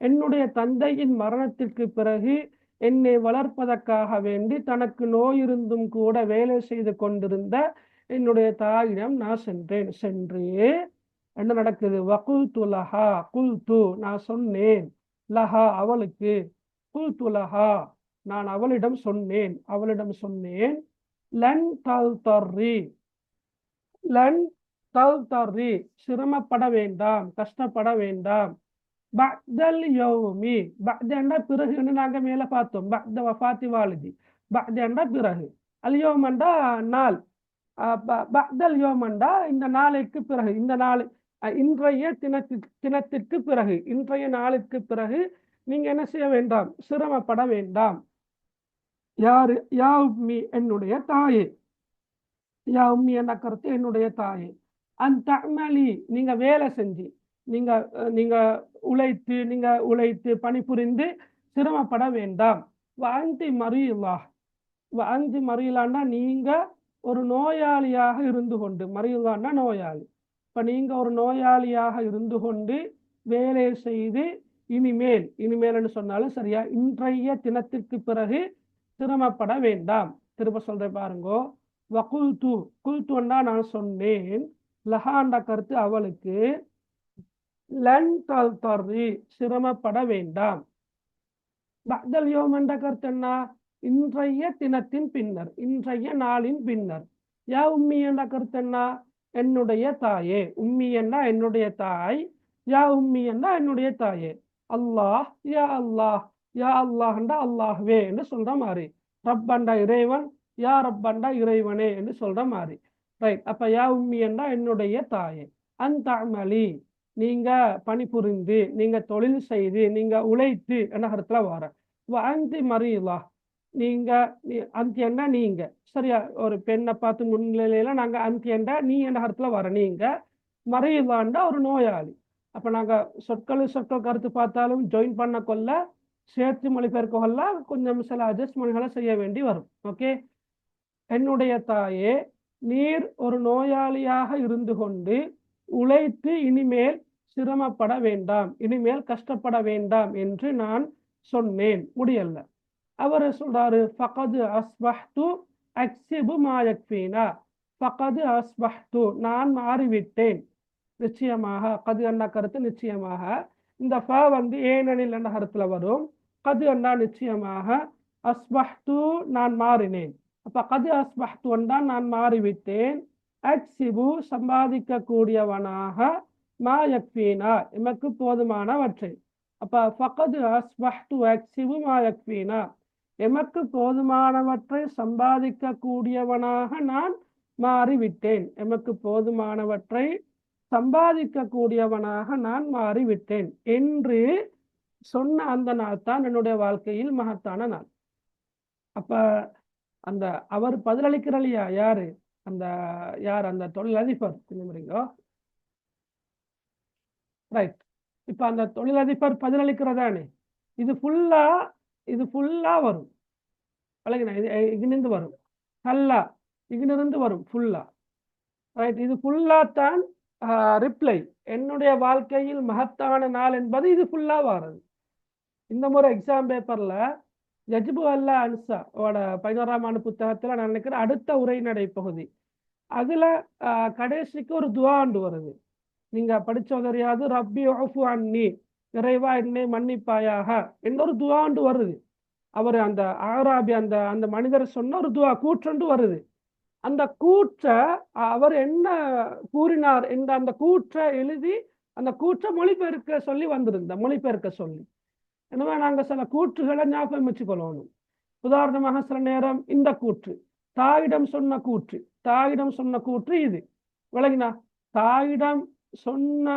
என்னுடைய தந்தையின் மரணத்திற்கு பிறகு என்னை வளர்ப்பதற்காக வேண்டி தனக்கு நோய் இருந்தும் கூட வேலை செய்து கொண்டிருந்த என்னுடைய தாயிடம் நான் சென்றேன். சென்று என்ன நடக்குது? வகுல்து லஹா, குல்து நான் சொன்னேன், லஹா அவளுக்கு, குல்து லஹா நான் அவளிடம் சொன்னேன், லன் தல்தர்ரி, லன் தல்தர்ரி சிரமப்பட வேண்டாம், கஷ்டப்பட வேண்டாம். பஅதல் யௌமி, பஅதண்டா பிறகு நாங்க மேல பார்த்தோம். பஅத வஃபாத்தி வாலிதி, பஅதண்டா பிறகு, அல் யௌமண்டா நாள், பஅதல் யௌமண்டா இந்த நாளைக்கு பிறகு, இந்த நாள் இன்றைய தினத்திற்கு பிறகு, இன்றைய நாளுக்கு பிறகு நீங்க என்ன செய்ய வேண்டாம்? சிரமப்பட வேண்டாம். யாரு? யா உம்மி, என்னுடைய தாயே. யா உம்மி என்ன கருத்து? என்னுடைய தாயே. அந்த அமலி, நீங்க வேலை செஞ்சு, நீங்க உழைத்து பணிபுரிந்து சிரமப்பட வேண்டாம். வாந்தி மறியலா, வாந்தி மறியலான்னா நீங்க ஒரு நோயாளியாக இருந்து கொண்டு, மறியலான்னா நோயாளி. இப்ப நீங்க ஒரு நோயாளியாக இருந்து கொண்டு வேலை செய்து இனிமேல்னு சொன்னாலும் சரியா, இன்றைய தினத்திற்கு பிறகு சிரமப்பட வேண்டாம். திரும்ப சொல்றேன் பாருங்கோ, வகுல்து குல்துன்னா நான் சொன்னேன், லஹாண்ட கருத்து அவளுக்கு, லன் தல்தர்ரி சிரமப்பட வேண்டாம். பஅதல் யௌம் என்ற கருத்து என்ன? இன்றைய தினத்தின் பின்னர், இன்றைய நாளின் பின்னர். யா உம்மி என்ற கருத்து என்ன? என்னுடைய தாயே. உம்மி என்ன? என்னுடைய தாய். யா உம்மி என்ன? என்னுடைய தாயே. அல்லாஹ், யா அல்லாஹ், யா அல்லாஹ்ண்டா அல்லாஹ்வே என்று சொல்ற மாதிரி. ரப்பண்டா இறைவன், யா ரப்பண்டா இறைவனே என்று சொல்ற மாதிரி. ரைட். அப்ப யா உம்மி என்றா என்னுடைய தாயே. அந்த அமலி நீங்க பணிபுரிந்து, நீங்க தொழில் செய்து, நீங்க உழைத்து என்ற கருத்துல வர. அந்தி மரீலா நீங்க, அந்தி என்ன நீங்க, சரியா? ஒரு பெண்ணை பார்த்து முன்னிலையில நாங்க அந்தி என்றா நீ என்ற கருத்துல வர. நீங்க மரீலாண்டா ஒரு நோயாளி. அப்ப நாங்க சொற்கள் கருத்து பார்த்தாலும் ஜாயின் பண்ண கொள்ள, சேர்த்து மொழிபெயர்க்க கொள்ள கொஞ்சம் சில அட்ஜஸ்ட்மெண்ட்களை செய்ய வேண்டி வரும். ஓகே. என்னுடைய தாயே, நீர் ஒரு நோயாளியாக இருந்து கொண்டு உழைத்து இனிமேல் சிரமப்பட வேண்டாம், இனிமேல் கஷ்டப்பட வேண்டாம் என்று நான் சொன்னேன். முடியல. அவர் சொல்றாரு, ஃபகது அஸ்பஹ்து அக்ஸிபு மா யக்ஃபீனா. ஃபகது அஸ்பஹ்து நான் மாறிவிட்டேன். நிச்சயமாக, கது என்ற கருத்து நிச்சயமாக. இந்த ஃப வந்து ஏனெனில் என்ற கருத்துல வரும். கது என்றா நிச்சயமாக, அஸ்பஹ்து நான் மாறினேன். அப்ப கது அஸ்பஹ்து என்றால் நான் மாறிவிட்டேன். அக்ஸிபு சம்பாதிக்க கூடியவனாக, மா யக்ஃபீனா எமக்கு போதுமானவற்றை. அப்ப ஃபகது அஸ்பஹ்து அக்ஸிபு மா யக்ஃபீனா எமக்கு போதுமானவற்றை சம்பாதிக்க கூடியவனாக நான் மாறிவிட்டேன். எமக்கு போதுமானவற்றை சம்பாதிக்க கூடியவனாக நான் மாறிவிட்டேன் என்று சொன்ன அந்த நாள் தான் என்னுடைய வாழ்க்கையில் மகத்தான நாள். அப்ப அந்த அவர் பதிலளிக்கிறலையா யாரு? அந்த யார்? அந்த தொழிலதிபர். ரைட். இப்ப அந்த தொழிலதிபர் பதிலளிக்கிறதானே, இது ஃபுல்லா வரும். இங்கிருந்து வரும், கல்லா இங்கிருந்து வரும் ஃபுல்லா. ரைட். இது ஃபுல்லா தான் ரிப்ளை. என்னுடைய வாழ்க்கையில் மகத்தான நாள் என்பது இது ஃபுல்லா வர்றது. இந்த முறை எக்ஸாம் பேப்பர்ல யஜ்பு அல்லா அன்சா 11ஆம் ஆண்டு புத்தகத்துல நான் நினைக்கிறேன் அடுத்த உரைநடை பகுதி, அதுல கடைசிக்கு ஒரு துஆண்டு வருது. நீங்க படிச்சோதறியாது, ரப்பி உஃபு அன்னி, இறைவா என்னை மன்னிப்பாயாக என்ற ஒரு துஆண்டு வருது. அவர் அந்த ஆராபி அந்த அந்த மனிதர் சொன்ன ஒரு துஆ கூற்றண்டு வருது. அந்த கூற்ற அவர் என்ன கூறினார் என்ற அந்த கூற்ற எழுதி அந்த கூற்ற மொழிபெயர்க்க சொல்லி வந்திருந்த மொழிபெயர்க்க சொல்லி. எனவே நாங்க சில கூற்றுகளை ஞாபகம் வச்சுக்கொள்ளணும். உதாரணமாக சில நேரம் இந்த கூற்று தாயிடம் சொன்ன கூற்று, தாயிடம் சொன்ன கூற்று இது விளங்கினா, தாயிடம் சொன்ன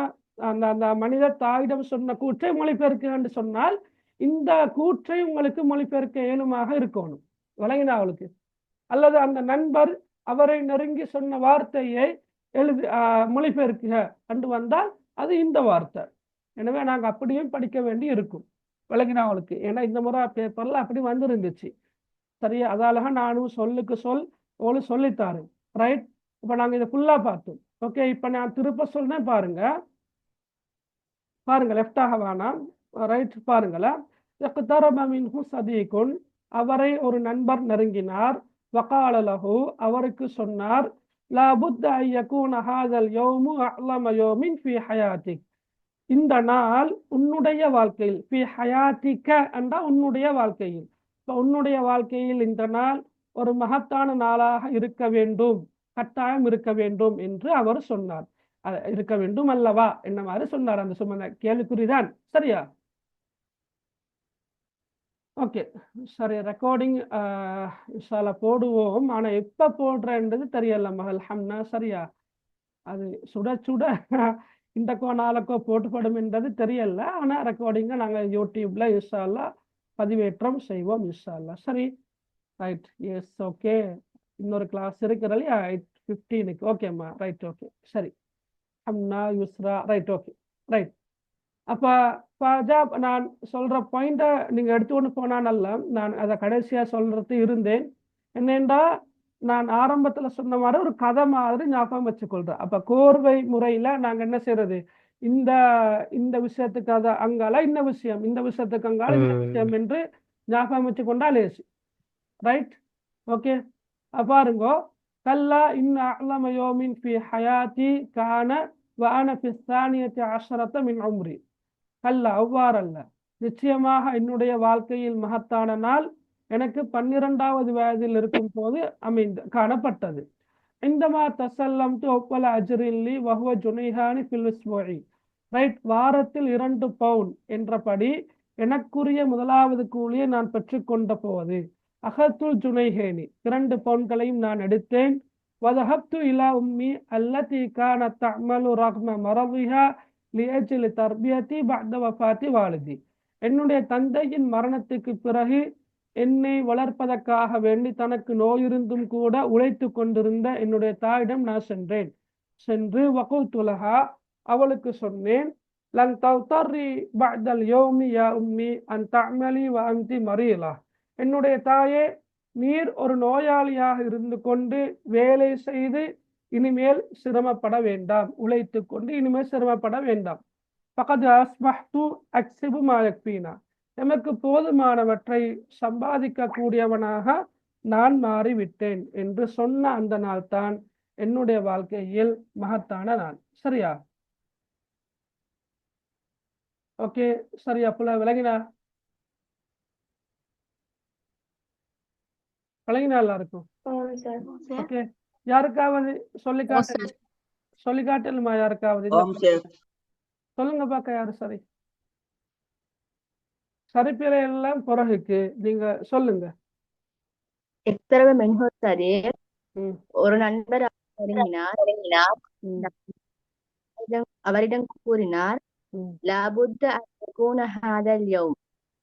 அந்த அந்த மனிதர் தாயிடம் சொன்ன கூற்றை மொழிபெயர்க்க என்று சொன்னால் இந்த கூற்றை உங்களுக்கு மொழிபெயர்க்க இயலுமாக இருக்கணும். விளங்கினா அவளுக்கு. அல்லது அந்த நண்பர் அவரை நெருங்கி சொன்ன வார்த்தையை எழுதி மொழிபெயர்க்க கண்டு வந்தால் அது இந்த வார்த்தை. எனவே நாங்க அப்படியும் படிக்க வேண்டி இருக்கும். விளங்கினா அவளுக்கு. ஏன்னா இந்த முறை பேப்பர்ல அப்படி வந்துருந்துச்சு. சரியா? அதால நானும் சொல்லுக்கு சொல் சொல்லித்தாரு. ரைட். இப்ப நாங்க இதை ஃபுல்லா பார்த்தோம். ஓகே. இப்ப நான் திருப்ப சொல்றேன் பாருங்க. லெஃப்டாக வேணாம், ரைட் பாருங்களேன். அவரை ஒரு நண்பர் நெருங்கினார். வகால லஹு அவருக்கு சொன்னார், லா புத்த அன் யகூன ஹாதல் யௌமு அஅலம யௌமின் ஃபீ ஹயாத்திக். இந்த நாள் உன்னுடைய வாழ்க்கையில், ஃபீ ஹயாத்திக என்றால் உன்னுடைய வாழ்க்கையில், இப்போ உன்னுடைய வாழ்க்கையில் இந்த நாள் ஒரு மகத்தான நாளாக இருக்க வேண்டும், கட்டாயம் இருக்க வேண்டும் என்று அவர் சொன்னார். இருக்க வேண்டும் அல்லவா என்ன மாதிரி சொன்னார். அந்த சும்மா கேள்விக்குறிதான். சரியா? ஓகே. சரி. ரெக்கார்டிங் இன்ஷால்லா போடுவோம். ஆனா எப்ப போடுறேன்றது தெரியல மகள் ஹம்னா. சரியா? அது சுட சுட இந்தக்கோ நாளைக்கோ போட்டுப்படும் என்றது தெரியல. ஆனா ரெக்கார்டிங்க நாங்க யூடியூப்ல இன்ஷால்லா பதிவேற்றம் செய்வோம் இன்ஷால்லா. சரி. ரைட். எஸ். ஓகே. இன்னொரு கிளாஸ் இருக்கிற இல்லையா 8:15. ஓகேம்மா. ரைட். ஓகே. சரி. ஹம்னா யுஸ்ரா. ரைட். ஓகே. ரைட். அப்ப நான் சொல்ற பாயிண்ட நீங்க எடுத்துக்கொண்டு போனானல்ல, நான் அதை கடைசியா சொல்றது இருந்தேன். என்னென்றா, நான் ஆரம்பத்துல சொன்ன மாதிரி ஒரு கதை மாதிரி ஞாபகம் வச்சுக்கொள்றேன். அப்ப கோர்வை முறையில நாங்க என்ன செய்யறது, இந்த இந்த விஷயத்துக்கு அதை அங்கால இந்த விஷயம், இந்த விஷயத்துக்கு அங்கால இந்த விஷயம் என்று ஞாபகம் வச்சுக்கொண்டா லேசி. ரைட். ஓகே. பாருங்க, கல்லா இன்ன அஅலம யௌமின் ஃபி ஹயாத்தி கான வ அன ஃபி ஸானியத்தி அஷரத மின் உம்ரி. கல்லா, அவ்வாறல்ல, நிச்சயமாக என்னுடைய வாழ்க்கையில் மகத்தான நாள் எனக்கு 12வது வயதில் இருக்கும் போது காணப்பட்டது. இந்தமா தசல்லம் ஒப்பல அஜ்ரில்லி வஹுவ ஜுனைஹானி ஃபில் உஸ்புஇ. ரைட், வாரத்தில் 2 பவுன் என்றபடி எனக்குரிய முதலாவது கூலியை நான் பெற்றுக்கொண்ட போது அகத்துல் ஜுனைஹேனி 2 பவுன்களையும் நான் எடுத்தேன். வதஹப்து இலா உம்மி அல்லதி கானத் தஅமலு ரக்ம மரதிஹா லிஅஜ்லி தர்பியதி பஅத வஃபாத்தி வாலிதி. என்னுடைய தந்தையின் மரணத்துக்கு பிறகு என்னை வளர்ப்பதற்காக வேண்டி தனக்கு நோயிருந்தும் கூட உழைத்து கொண்டிருந்த என்னுடைய தாயிடம் நான் சென்று வகுல்துலஹா, அவளுக்கு சொன்னேன், லன் தௌதர்ரி பஅதல் யௌமி யா உம்மி அன் தஅமலி வ அன்தி மரீலா. என்னுடைய தாயே, நீர் ஒரு நோயாளியாக இருந்து கொண்டு வேலை செய்து இனிமேல் சிரமப்பட வேண்டாம், உழைத்து கொண்டு இனிமேல் சிரமப்பட வேண்டாம். ஃபகத் அஸ்பஹ்து அக்ஸிபு மா யக்ஃபீனா, எமக்கு போதுமானவற்றை சம்பாதிக்க கூடியவனாக நான் மாறிவிட்டேன் என்று சொன்ன அந்த நாள் தான் என்னுடைய வாழ்க்கையில் மகத்தான நாள். சரியா? ஓகே, சரியா? புள்ள விளங்கினா எல்லாருக்கும்? ஓகே, யாருக்காவது சொல்லி காட்டலுமா? யாருக்காவது சொல்லுங்க பார்க்க. யாரு சரி? சரிப்பிழை எல்லாம் பிறகுக்கு நீங்க சொல்லுங்க. எக்தரவ மென்ஹோத்தரே, ம், ஒரு நண்பர் நெருங்கினார். அவரிடம் கூறினார், ம், லாபுத்த அன் ஹாதல் யௌம்,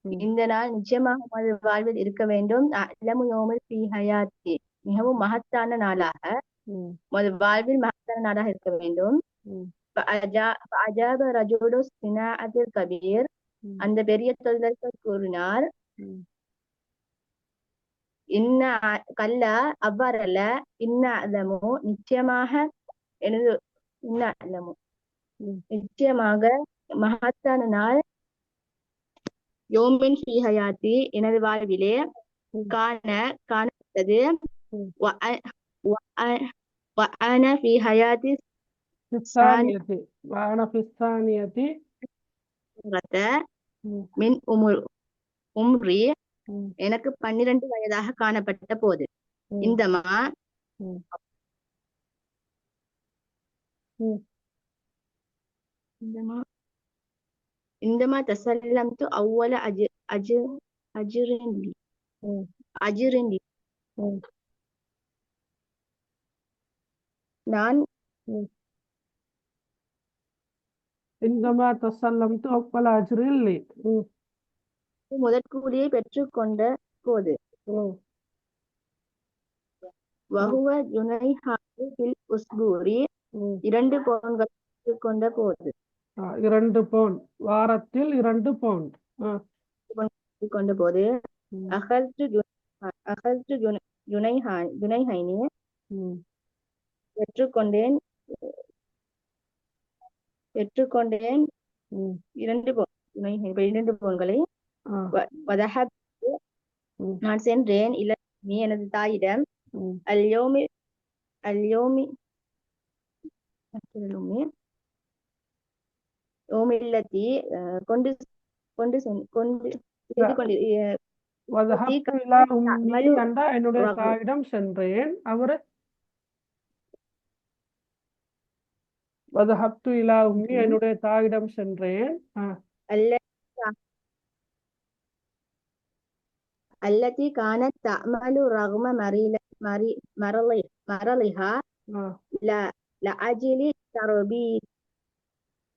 ம், இந்த நாள் நிச்சயமாக உமது வாழ்வில் இருக்க வேண்டும். அலமு யோமில் ஃபீ ஹயாத்தி, மிகவும் மகத்தான நாளாக, ம், உமது வாழ்வில் மகத்தான நாளாக இருக்க வேண்டும். ம், அஜாப ரஜுலு சினாஅத்தில் கபீர், ம், அந்த பெரிய தொழிலர்கள் கூறினார், ம், கல்லா, அவ்வாறல்ல, அலமு, நிச்சயமாக எனது அலமு, ம், நிச்சயமாக மகத்தான நாள், யோமின் ஃபீ ஹயாத்தி, எனது வாழ்விலே, ம், காணப்பட்டது, ம். வ அன ஃபீ ஹயாத்தி பிஸ்தானியத்தி வான பிஸ்தானியத்தி. சானிரத ம், மின் உம்ரி, ம், எனக்கு 12 வயதாக காணப்பட்ட போது. ம், இந்தமா ம், ம், இந்தமா தசல்லம்து அவ்வல அஜ்ரின் ம், லி, ம், நான் ம். இந்தமா தசல்லம்து அவ்வல அஜ்ரில்லி. ம், முதற் கூலியை பெற்றுக்கொண்ட போது. ம், வஹுவ ஜுனைஹானி ஃபில் உஸ்பூரி, ம். 2 பவுன்கள் பெற்றுக்கொண்ட போது. 2 பவுண்ட், வாரத்தில் 2 பவுண்ட். கொண்ட போது, ம், அகல்து ஜுனைஹைனி, ம், பெற்றுக்கொண்டேன் ம், 2 பவுன்களை. ஆ, வதஹப்து, ம், நான் சென்றேன், நீ எனது தாயிடம், ம், அல்யோமி யோமில்லத்தி, கொண்டு கொண்டு கொண்டு செய்து கொண்டு வதஹப்து இலா உம்மி என்றா என்னுடைய தாயிடம் சென்றேன். அவரு வதஹப்து இலா உம்மி, என்னுடைய தாயிடம் சென்றேன். அல்லதி கானத் தஅமலு ரக்ம மரலிஹா லஅஜ்லி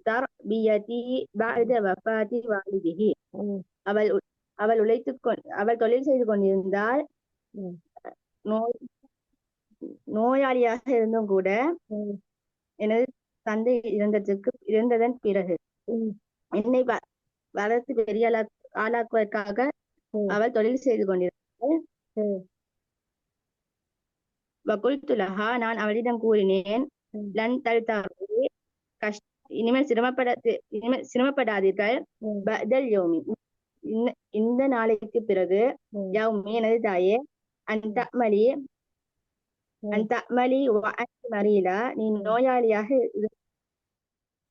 தர்பியதி பஅத வஃபாத்தி வாலிதிஹி. அவள் தொழில் செய்து கொண்டிருந்தால், நோயாளியாக இருந்தும் கூட, எனது தந்தை இறந்ததன் பிறகு என்னை வளர்த்து பெரிய ஆளாக்குவதற்காக அவள் தொழில் செய்து கொண்டிருந்தாள். வகுல்துலஹா, நான் அவளிடம் கூறினேன், லன் தல்தர்ரி, இனிமேல் சிரமப்படாதீர்கள், பஅதல் யௌமி, இந்த நாளைக்கு பிறகு, யா உம்மி, எனது தாயே, அன் தஅமலி, அந்த அமலி மறியலா நீ நோயாளியாக இருந்து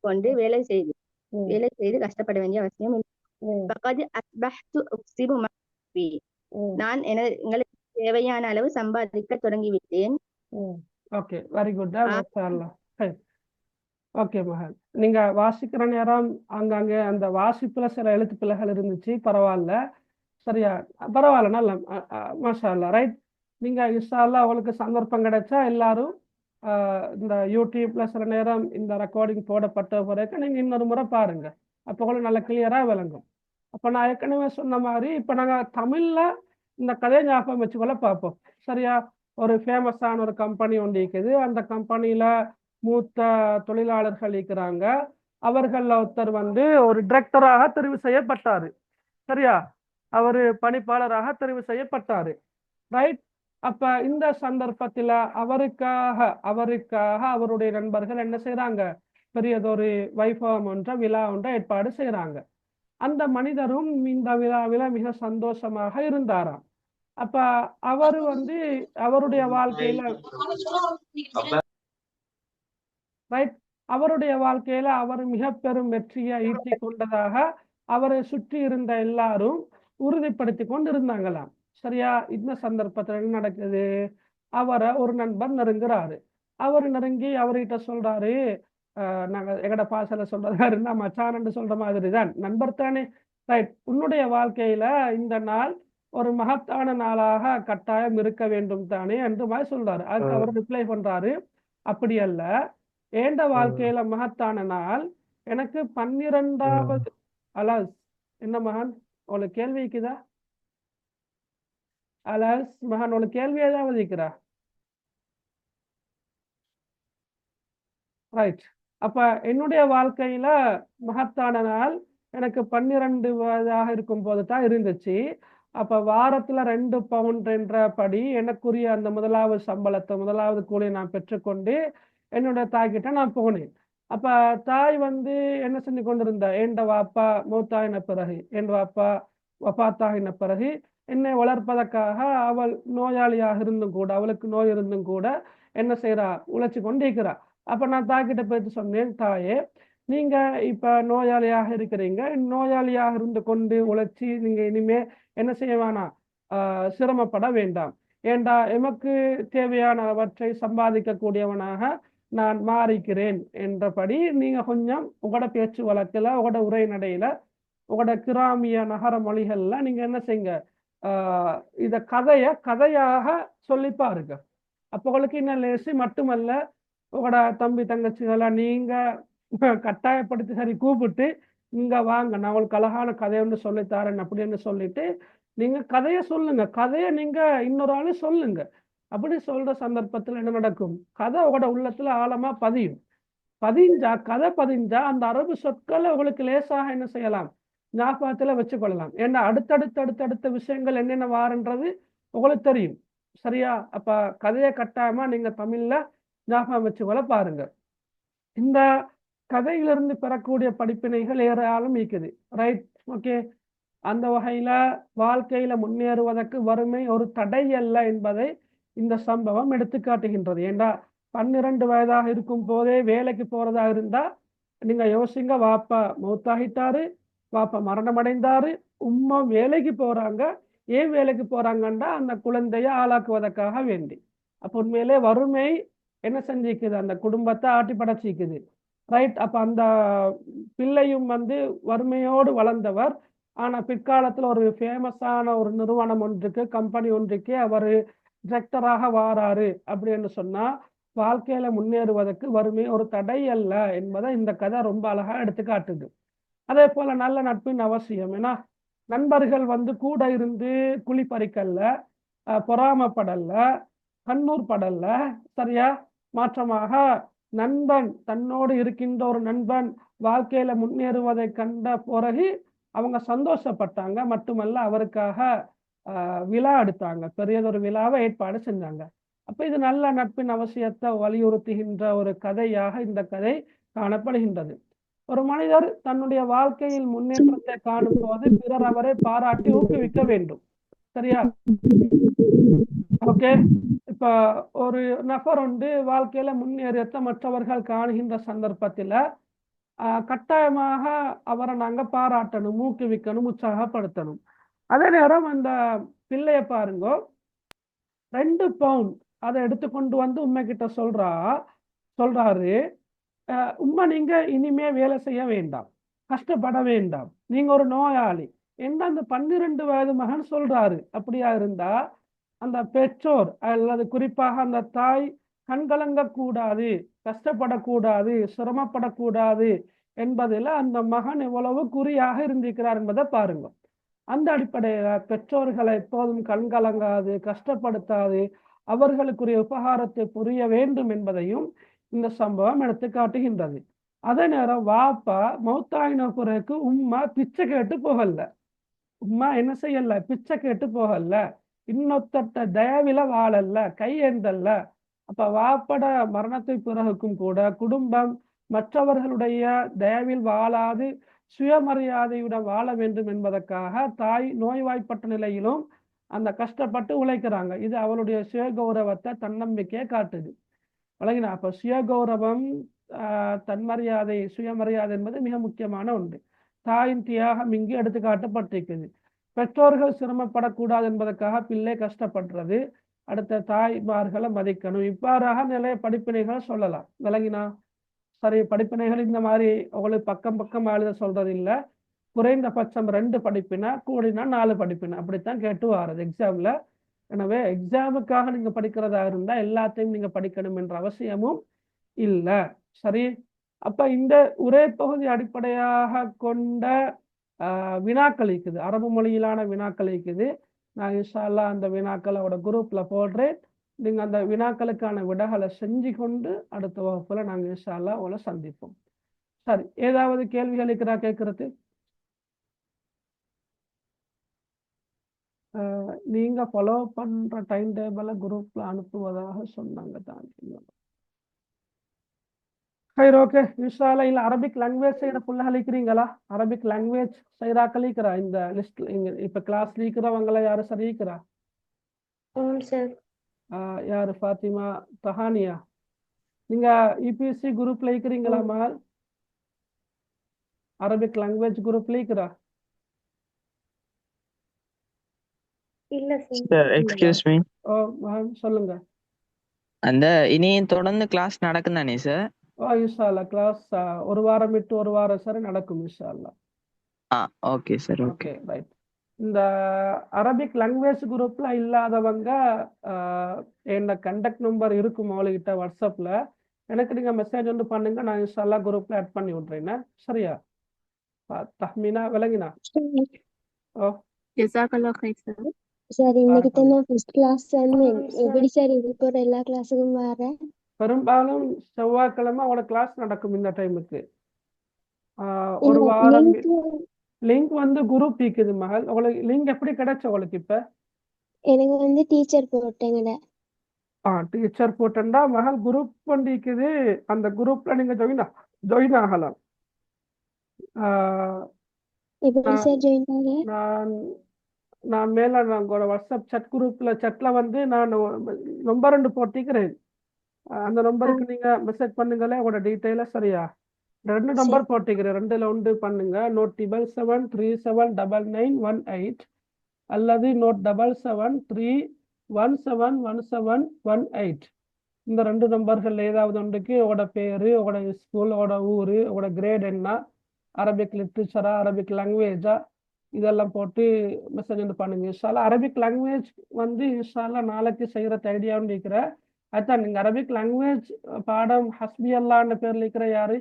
கொண்டு வேலை செய்து கஷ்டப்பட வேண்டிய அவசியம் இல்லை. فقد أصبحت أكسب ما أكفي. நான் எங்களுக்கு தேவையான அளவு சம்பாதிக்க தொடங்கிவிட்டேன். Okay, very good. ஓகே மகன், நீங்க வாசிக்கிற நேரம் அங்கங்கே அந்த வாசிப்புல சில எழுத்து பிழைகள் இருந்துச்சு, பரவாயில்ல. சரியா, பரவாயில்ல, நல்ல மாஷா அல்லா. ரைட், நீங்க இன்ஷா அல்லாஹ் உங்களுக்கு சந்தர்ப்பம் கிடைச்சா எல்லாரும் இந்த யூடியூப்ல சில நேரம் இந்த ரெக்கார்டிங் போடப்பட்ட பிறகு நீங்க இன்னொரு முறை பாருங்க, அப்போ கூட நல்ல கிளியரா விளங்கும். அப்ப நான் ஏற்கனவே சொன்ன மாதிரி இப்ப நாங்க தமிழ்ல இந்த கதையை ஞாபகம் வச்சுக்கொள்ள பார்ப்போம். சரியா, ஒரு ஃபேமஸான ஒரு கம்பெனி ஒன்று இருக்குது. அந்த கம்பெனியில மூத்த தொழிலாளர்கள் இருக்கிறாங்க. அவர்கள் ஒருத்தர் ஒரு டிரெக்டராக தெரிவு செய்யப்பட்டாரு. சரியா, அவரு பணிப்பாளராக தெரிவு செய்யப்பட்டாரு. ரைட், அப்ப இந்த சந்தர்ப்பத்துல அவருக்காக அவருடைய நண்பர்கள் என்ன செய்யறாங்க, பெரியதொரு வைபவம் விழா ஒன்றை ஏற்பாடு செய்யறாங்க. அந்த மனிதரும் இந்த விழாவில மிக சந்தோஷமாக இருந்தாராம். அப்ப அவரு அவருடைய வாழ்க்கையில ரைட், அவருடைய வாழ்க்கையில அவர் மிக பெரும் வெற்றியை ஈட்டி கொண்டதாக அவரை சுற்றி இருந்த எல்லாரும் உறுதிப்படுத்தி கொண்டு இருந்தாங்களாம். சரியா, இந்த சந்தர்ப்பத்துல என்ன நடக்குது, அவரை ஒரு நண்பர் நெருங்குறாரு. அவர் நெருங்கி அவர்கிட்ட சொல்றாரு, நாங்க எங்கட பாசல சொல்றாரு, நான் மச்சான்னு சொல்ற மாதிரி தான், நண்பர் தானே. ரைட், உன்னுடைய வாழ்க்கையில இந்த நாள் ஒரு மகத்தான நாளாக கட்டாயம் இருக்க வேண்டும் தானே என்று மாதிரி சொல்றாரு. அதுக்கு அவர் ரிப்ளை பண்றாரு, அப்படி அல்ல, ஏண்ட வாழ்க்கையில மகத்தான நாள் எனக்கு 12வது அலாஸ். என்ன மகன், உங்களுக்கு கேள்வி இருக்குதா? அலாஸ் மகன், உங்களுக்கு கேள்வி ஏதாவது இருக்கிறா? ரைட், அப்ப என்னுடைய வாழ்க்கையில மகத்தான நாள் எனக்கு 12 வயதாக இருக்கும் போது தான் இருந்துச்சு. அப்ப வாரத்துல 2 பவுண்ட் என்ற படி எனக்குரிய அந்த முதலாவது சம்பளத்தை, முதலாவது கூலியை நான் பெற்றுக்கொண்டு என்னோட தாய்கிட்ட நான் போனேன். அப்ப தாய் என்ன செஞ்சு கொண்டிருந்தா, என் வாப்பா மௌத்தாயின பிறகு, என் வாப்பா வபாத்தாகின பிறகு என்னை வளர்ப்பதற்காக அவள் நோயாளியாக இருந்தும் கூட, அவளுக்கு நோய் இருந்தும் கூட என்ன செய்யறா, உழைச்சி கொண்டு இருக்கிறா. அப்ப நான் தாய்கிட்ட போயிட்டு சொன்னேன், தாயே நீங்க இப்ப நோயாளியாக இருக்கிறீங்க, நோயாளியாக இருந்து கொண்டு உழைச்சி நீங்க இனிமே என்ன செய்ய வேணாம், சிரமப்பட வேண்டாம். ஏண்டா எமக்கு தேவையானவற்றை சம்பாதிக்க கூடியவனாக நான் மாறிக்கிறேன் என்றபடி நீங்க கொஞ்சம் உங்களோட பேச்சு வழக்குல, உங்களோட உரைநடையில, உங்களோட கிராமிய நகர மொழிகள்ல நீங்க என்ன செய்யுங்க, இத கதையாக சொல்லி பாருங்க. அப்போ உங்களுக்கு இன்னும் லேசி மட்டுமல்ல, உங்களோட தம்பி தங்கச்சிகளை நீங்க கட்டாயப்படுத்தி சரி கூப்பிட்டு இங்க வாங்க, நான் உங்களுக்கு அழகான கதை ஒன்று சொல்லித்தாரேன் அப்படின்னு சொல்லிட்டு நீங்க கதையை சொல்லுங்க. கதையை நீங்க இன்னொரு ஆளு சொல்லுங்க. அப்படி சொல்ற சந்தர்ப்பத்துல என்ன நடக்கும், கதை உங்களோட உள்ளத்துல ஆழமா கதை பதிஞ்சா அந்த அரபு சொற்களை உங்களுக்கு லேசாக என்ன செய்யலாம், ஞாபகத்துல வச்சுக்கொள்ளலாம். ஏன்னா அடுத்தடுத்த விஷயங்கள் என்னென்ன வாருன்றது உங்களுக்கு தெரியும். சரியா, அப்ப கதையை கட்டாயமா நீங்க தமிழ்ல ஞாபகம் வச்சுக்கொள்ள பாருங்க. இந்த கதையிலிருந்து பெறக்கூடிய படிப்பினைகள் ஏராளம் இருக்குது. Right, okay. அந்த வகையில வாழ்க்கையில முன்னேறுவதற்கு வறுமை ஒரு தடை அல்ல என்பதை இந்த சம்பவம் எடுத்து காட்டுகின்றது. ஏண்டா 12 வயதாக இருக்கும் போதே வேலைக்கு போறதா இருந்தா நீங்க யோசிங்க, வாப்பா மௌத்தாகிட்டாரு, வாப்பா மரணம் அடைந்தாரு, உம்மா வேலைக்கு போறாங்க. ஏன் வேலைக்கு போறாங்கன்னா அந்த குழந்தைய ஆளாக்குவதற்காக வேண்டி. அப்ப உண்மையிலே வறுமை என்ன செஞ்சிக்குது, அந்த குடும்பத்தை ஆட்டி படைச்சிக்குது. ரைட், அப்ப அந்த பிள்ளையும் வறுமையோடு வளர்ந்தவர். ஆனா பிற்காலத்துல ஒரு ஃபேமஸான ஒரு நிறுவனம் ஒன்றுக்கு, கம்பெனி ஒன்றுக்கு அவர் டிரெக்டராக வாராரு அப்படின்னு சொன்னா வாழ்க்கையில முன்னேறுவதற்கு வறுமை ஒரு தடை அல்ல என்பதை இந்த கதை ரொம்ப அழகா எடுத்து காட்டுது. அதே போல நல்ல நட்பின் அவசியம். ஏன்னா நண்பர்கள் கூட இருந்து குழி பறிக்கல்ல, பொறாமப்படல்ல, கண்ணூர் படல்ல. சரியா, மாற்றமாக நண்பன் தன்னோடு இருக்கின்ற ஒரு நண்பன் வாழ்க்கையில முன்னேறுவதை கண்ட பிறகு அவங்க சந்தோஷப்பட்டாங்க. மட்டுமல்ல அவருக்காக விழா எடுத்தாங்க, பெரியதொரு விழாவை ஏற்பாடு செஞ்சாங்க. அப்ப இது நல்ல நட்பின் அவசியத்தை வலியுறுத்துகின்ற ஒரு கதையாக இந்த கதை காணப்படுகின்றது. ஒரு மனிதர் தன்னுடைய வாழ்க்கையில் முன்னேற்றத்தை காணும் போது பிறர் அவரை பாராட்டி ஊக்குவிக்க வேண்டும். சரியா? ஓகே. இப்ப ஒரு நபர் உண்டு வாழ்க்கையில முன்னேறத்தை மற்றவர்கள் காணுகின்ற சந்தர்ப்பத்தில் கட்டாயமாக அவரை நாங்க பாராட்டணும், ஊக்குவிக்கணும், உற்சாகப்படுத்தணும். அதே நேரம் அந்த பிள்ளைய பாருங்க, 2 பவுண்ட் அதை எடுத்துக்கொண்டு வந்து உண்மைகிட்ட சொல்றாரு, உண்மை நீங்க இனிமே வேலை செய்ய வேண்டாம், கஷ்டப்பட வேண்டாம், நீங்க ஒரு நோயாளி என்ன அந்த 12 வயது மகன் சொல்றாரு. அப்படியா இருந்தா அந்த பெற்றோர் அல்லது குறிப்பாக அந்த தாய் கண்கலங்க கூடாது, கஷ்டப்படக்கூடாது, சிரமப்படக்கூடாது என்பதில் அந்த மகன் எவ்வளவு குறியாக இருந்திருக்கிறார் என்பதை பாருங்க. அந்த அடிப்படையில் பெற்றோர்களை எப்போதும் கண்கலங்காது, கஷ்டப்படுத்தாது, அவர்களுக்குரிய உபகாரத்தை புரிய வேண்டும் என்பதையும் இந்த சம்பவம் எடுத்து காட்டுகின்றது. அதே நேரம் வாப்பா மௌத்தாயின பிறகு உம்மா பிச்சை கேட்டு போகல, உம்மா என்ன செய்யல, பிச்சை கேட்டு போகல, இன்னொத்த தயவில வாழல்ல, கையேந்தல்ல. அப்ப வாப்பட மரணத்தை பிறகுக்கும் கூட குடும்பம் மற்றவர்களுடைய தயவில் வாழாது சுயமரியாதையுடன் வாழ வேண்டும் என்பதற்காக தாய் நோய்வாய்ப்பட்ட நிலையிலும் அந்த கஷ்டப்பட்டு உழைக்கிறாங்க. இது அவளுடைய சுயகௌரவத்தை, தன்னம்பிக்கையை காட்டுது. வழங்கினா அப்ப சுயகௌரவம், தன்மரியாதை, சுயமரியாதை என்பது மிக முக்கியமான ஒன்று. தாயின் தியாகம் இங்கு எடுத்து காட்டப்பட்டிருக்குது. பெற்றோர்கள் சிரமப்படக்கூடாது என்பதற்காக பிள்ளை கஷ்டப்படுறது, அடுத்த தாய்மார்களை மதிக்கணும். இவ்வாறாக நிறைய படிப்பினைகளை சொல்லலாம். விளங்கினா சரி, படிப்பினைகள் இந்த மாதிரி உங்களுக்கு பக்கம் பக்கம் எழுத சொல்றது இல்லை, குறைந்தபட்சம் 2 படிப்பினா, கூடினா 4 படிப்பினா, அப்படித்தான் கேட்டு வாரது எக்ஸாம்ல. எனவே எக்ஸாமுக்காக நீங்க படிக்கிறதா இருந்தா எல்லாத்தையும் நீங்க படிக்கணும் என்ற அவசியமும் இல்லை. சரி, அப்ப இந்த உரை பகுதி அடிப்படையாக கொண்ட வினாக்கள் இருக்குது, அரபு மொழியிலான வினாக்கள் இருக்குது. நான் இன்ஷா அல்லாஹ் அந்த வினாக்களை அவட குரூப்ல போடுறேன். நீங்க அந்த வினாக்களுக்கான விடைகளை செஞ்சு கொண்டு அடுத்த வகுப்புல நாங்க இன்ஷா அல்லாஹ் உங்களை சந்திப்போம். சரி, ஏதாவது கேள்விகள் இருக்கிறா கேட்கறது? நீங்க ஃபாலோ பண்ற டைம் டேபிள குரூப்ல அனுப்புவதாக சொன்னாங்க தான். சரி, ஓகே. இன்ஷா அல்லாஹ் இல்ல அரபிக் லாங்குவேஜ் செய்யற புள்ள அளிக்கிறீங்களா? அரபிக் லாங்குவேஜ் செய்யறா கழிக்கிறா இந்த லிஸ்ட் இப்ப கிளாஸ் லீக்கிறவங்களை யாரு சரிக்கிறா? சார். யாரு? ஃபாத்திமா, தஹானியா. நீங்க இபிசி குரூப்ல இருக்கிறீங்களா மகள்? அரபிக் லாங்குவேஜ் குரூப்ல இருக்கிறா? இல்ல சார் எக்ஸ்கியூஸ் மீ, ஓ மகன் சொல்லுங்க. அந்த இனியும் தொடர்ந்து கிளாஸ் நடக்கும் தானே சார்? இன்ஷா அல்லாஹ் கிளாஸ் ஒரு வாரம் விட்டு ஒரு வாரம் சரி நடக்கும் இன்ஷா அல்லாஹ். Okay sir. Okay, okay, right. இந்த அரபிக் லாங்குவேஜ் குரூப்ல இல்லாதவங்க என்ன கண்டக்ட் நம்பர் இருக்கும் அவங்ககிட்ட வாட்ஸ்அப்ல, எனக்கு நீங்க மெசேஜ் வந்து பண்ணுங்க, நான் இன்ஷா அல்லாஹ் குரூப்ல ஆட் பண்ணி விட்றேன். சரியா தஹ்மீனா? விளங்கினா? ஓ ஜஸாக்கல்லாஹ் கைர் சார். சார் இன்னைக்கு தான் ஃபர்ஸ்ட் கிளாஸ் எப்படி சார் இது போற எல்லா கிளாஸுக்கும் வரேன்? பெரும்பாலும் செவ்வாய்க்கிழமை அவட கிளாஸ் நடக்கும் இந்த டைமுக்கு. ஒரு வாரம் லிங்க் வந்து குரூப் இருக்குது மகள். உங்களுக்கு லிங்க் எப்படி கிடைச்ச உங்களுக்கு? இப்ப எனக்கு வந்து டீச்சர் போட்டேங்கட. டீச்சர் போட்டா மகள் குரூப் பண்ணிக்குது, அந்த குரூப்ல நீங்க ஜாயின் ஆகலாம். எப்படி சார் ஜாயின் ஆக? நான் மேல உங்களோட வாட்ஸ்அப் சட்ல வந்து நான் நம்பர் 2 போட்டிக்கிறேன். அந்த நம்பருக்கு நீங்க மெசேஜ் பண்ணுங்களே உங்களோட டீட்டெயில. சரியா? 2 நம்பர் போட்டிக்கிறேன், 2ல 1 பண்ணுங்க. நோட் 7737999118 அல்லது நோட் 7737171718. இந்த 2 நம்பர்கள் ஏதாவது ஒன்றுக்கு உங்களோட பேரு, உங்களோட ஸ்கூல், உங்களோட ஊரு, உங்களோட கிரேட் என்ன, அரபிக் லிட்ரேச்சரா, அரபிக் லாங்குவேஜா, இதெல்லாம் போட்டு மெசேஜ் வந்து பண்ணுங்க. இன்ஷால்லா அரபிக் லாங்குவேஜ் வந்து இன்ஷால்லா நாளைக்கு செய்யறது ஐடியான்னு இருக்கிற. அதுதான் நீங்க அரபிக் லாங்குவேஜ் பாடம் ஹஸ்பி அல்லான்னு பேர்ல இருக்கிற யாரு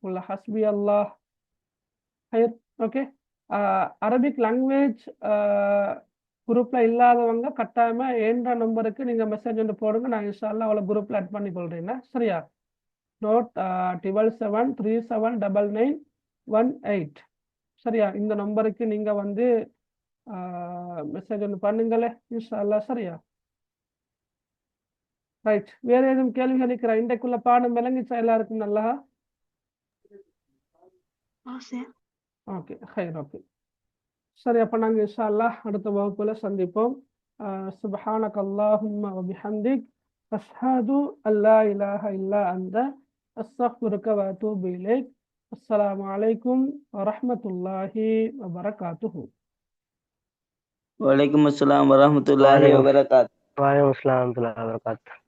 உள்ள ஹஸ்பி அல்லாஹ். ஓகே, அரபிக் லாங்குவேஜ் குரூப்ல இல்லாதவங்க கட்டாயமா என்ற நம்பருக்கு நீங்க மெசேஜ் வந்து போடுங்க, நான் இன்ஷால்லா அவளை குரூப்ல ஆட் பண்ணி கொள்றேன். சரியா? நோட் 7737999118. சரியா? இந்த நம்பருக்கு நீங்க வந்து மெசேஜ் ஒன்று பண்ணுங்களே இன்ஷா அல்லாஹ். சரியா? ரைட். வேற ஏதும் கேள்விகள் இருக்கிறா? இன்றைக்குள்ள பாடம் விளங்கிச்சா எல்லாருக்கும்? நல்லா? ஓகே, ஹைர். ஓகே, சரி, அப்ப நாங்க இன்ஷா அல்லாஹ் அடுத்த வகுப்புல சந்திப்போம். சுப்ஹானக அல்லாஹும்ம வ பிஹம்திக் அஷ்ஹது அல்லா இலாஹ இல்லா அன்த அஸ்தக்ஃபிருக வ அத்தூபு இலைக். அஸ்ஸலாமு அலைக்கும் வ ரஹ்மத்துல்லாஹி வ பரகாத்துஹு. வலைக்கும் அஸ்ஸலாம் வரஹ்மத்துல்லாஹி வபரகாத்துஹு. வலைக்கும் அஸ்ஸலாம் வரஹ்மத்துல்லாஹி வபரகாத்துஹு.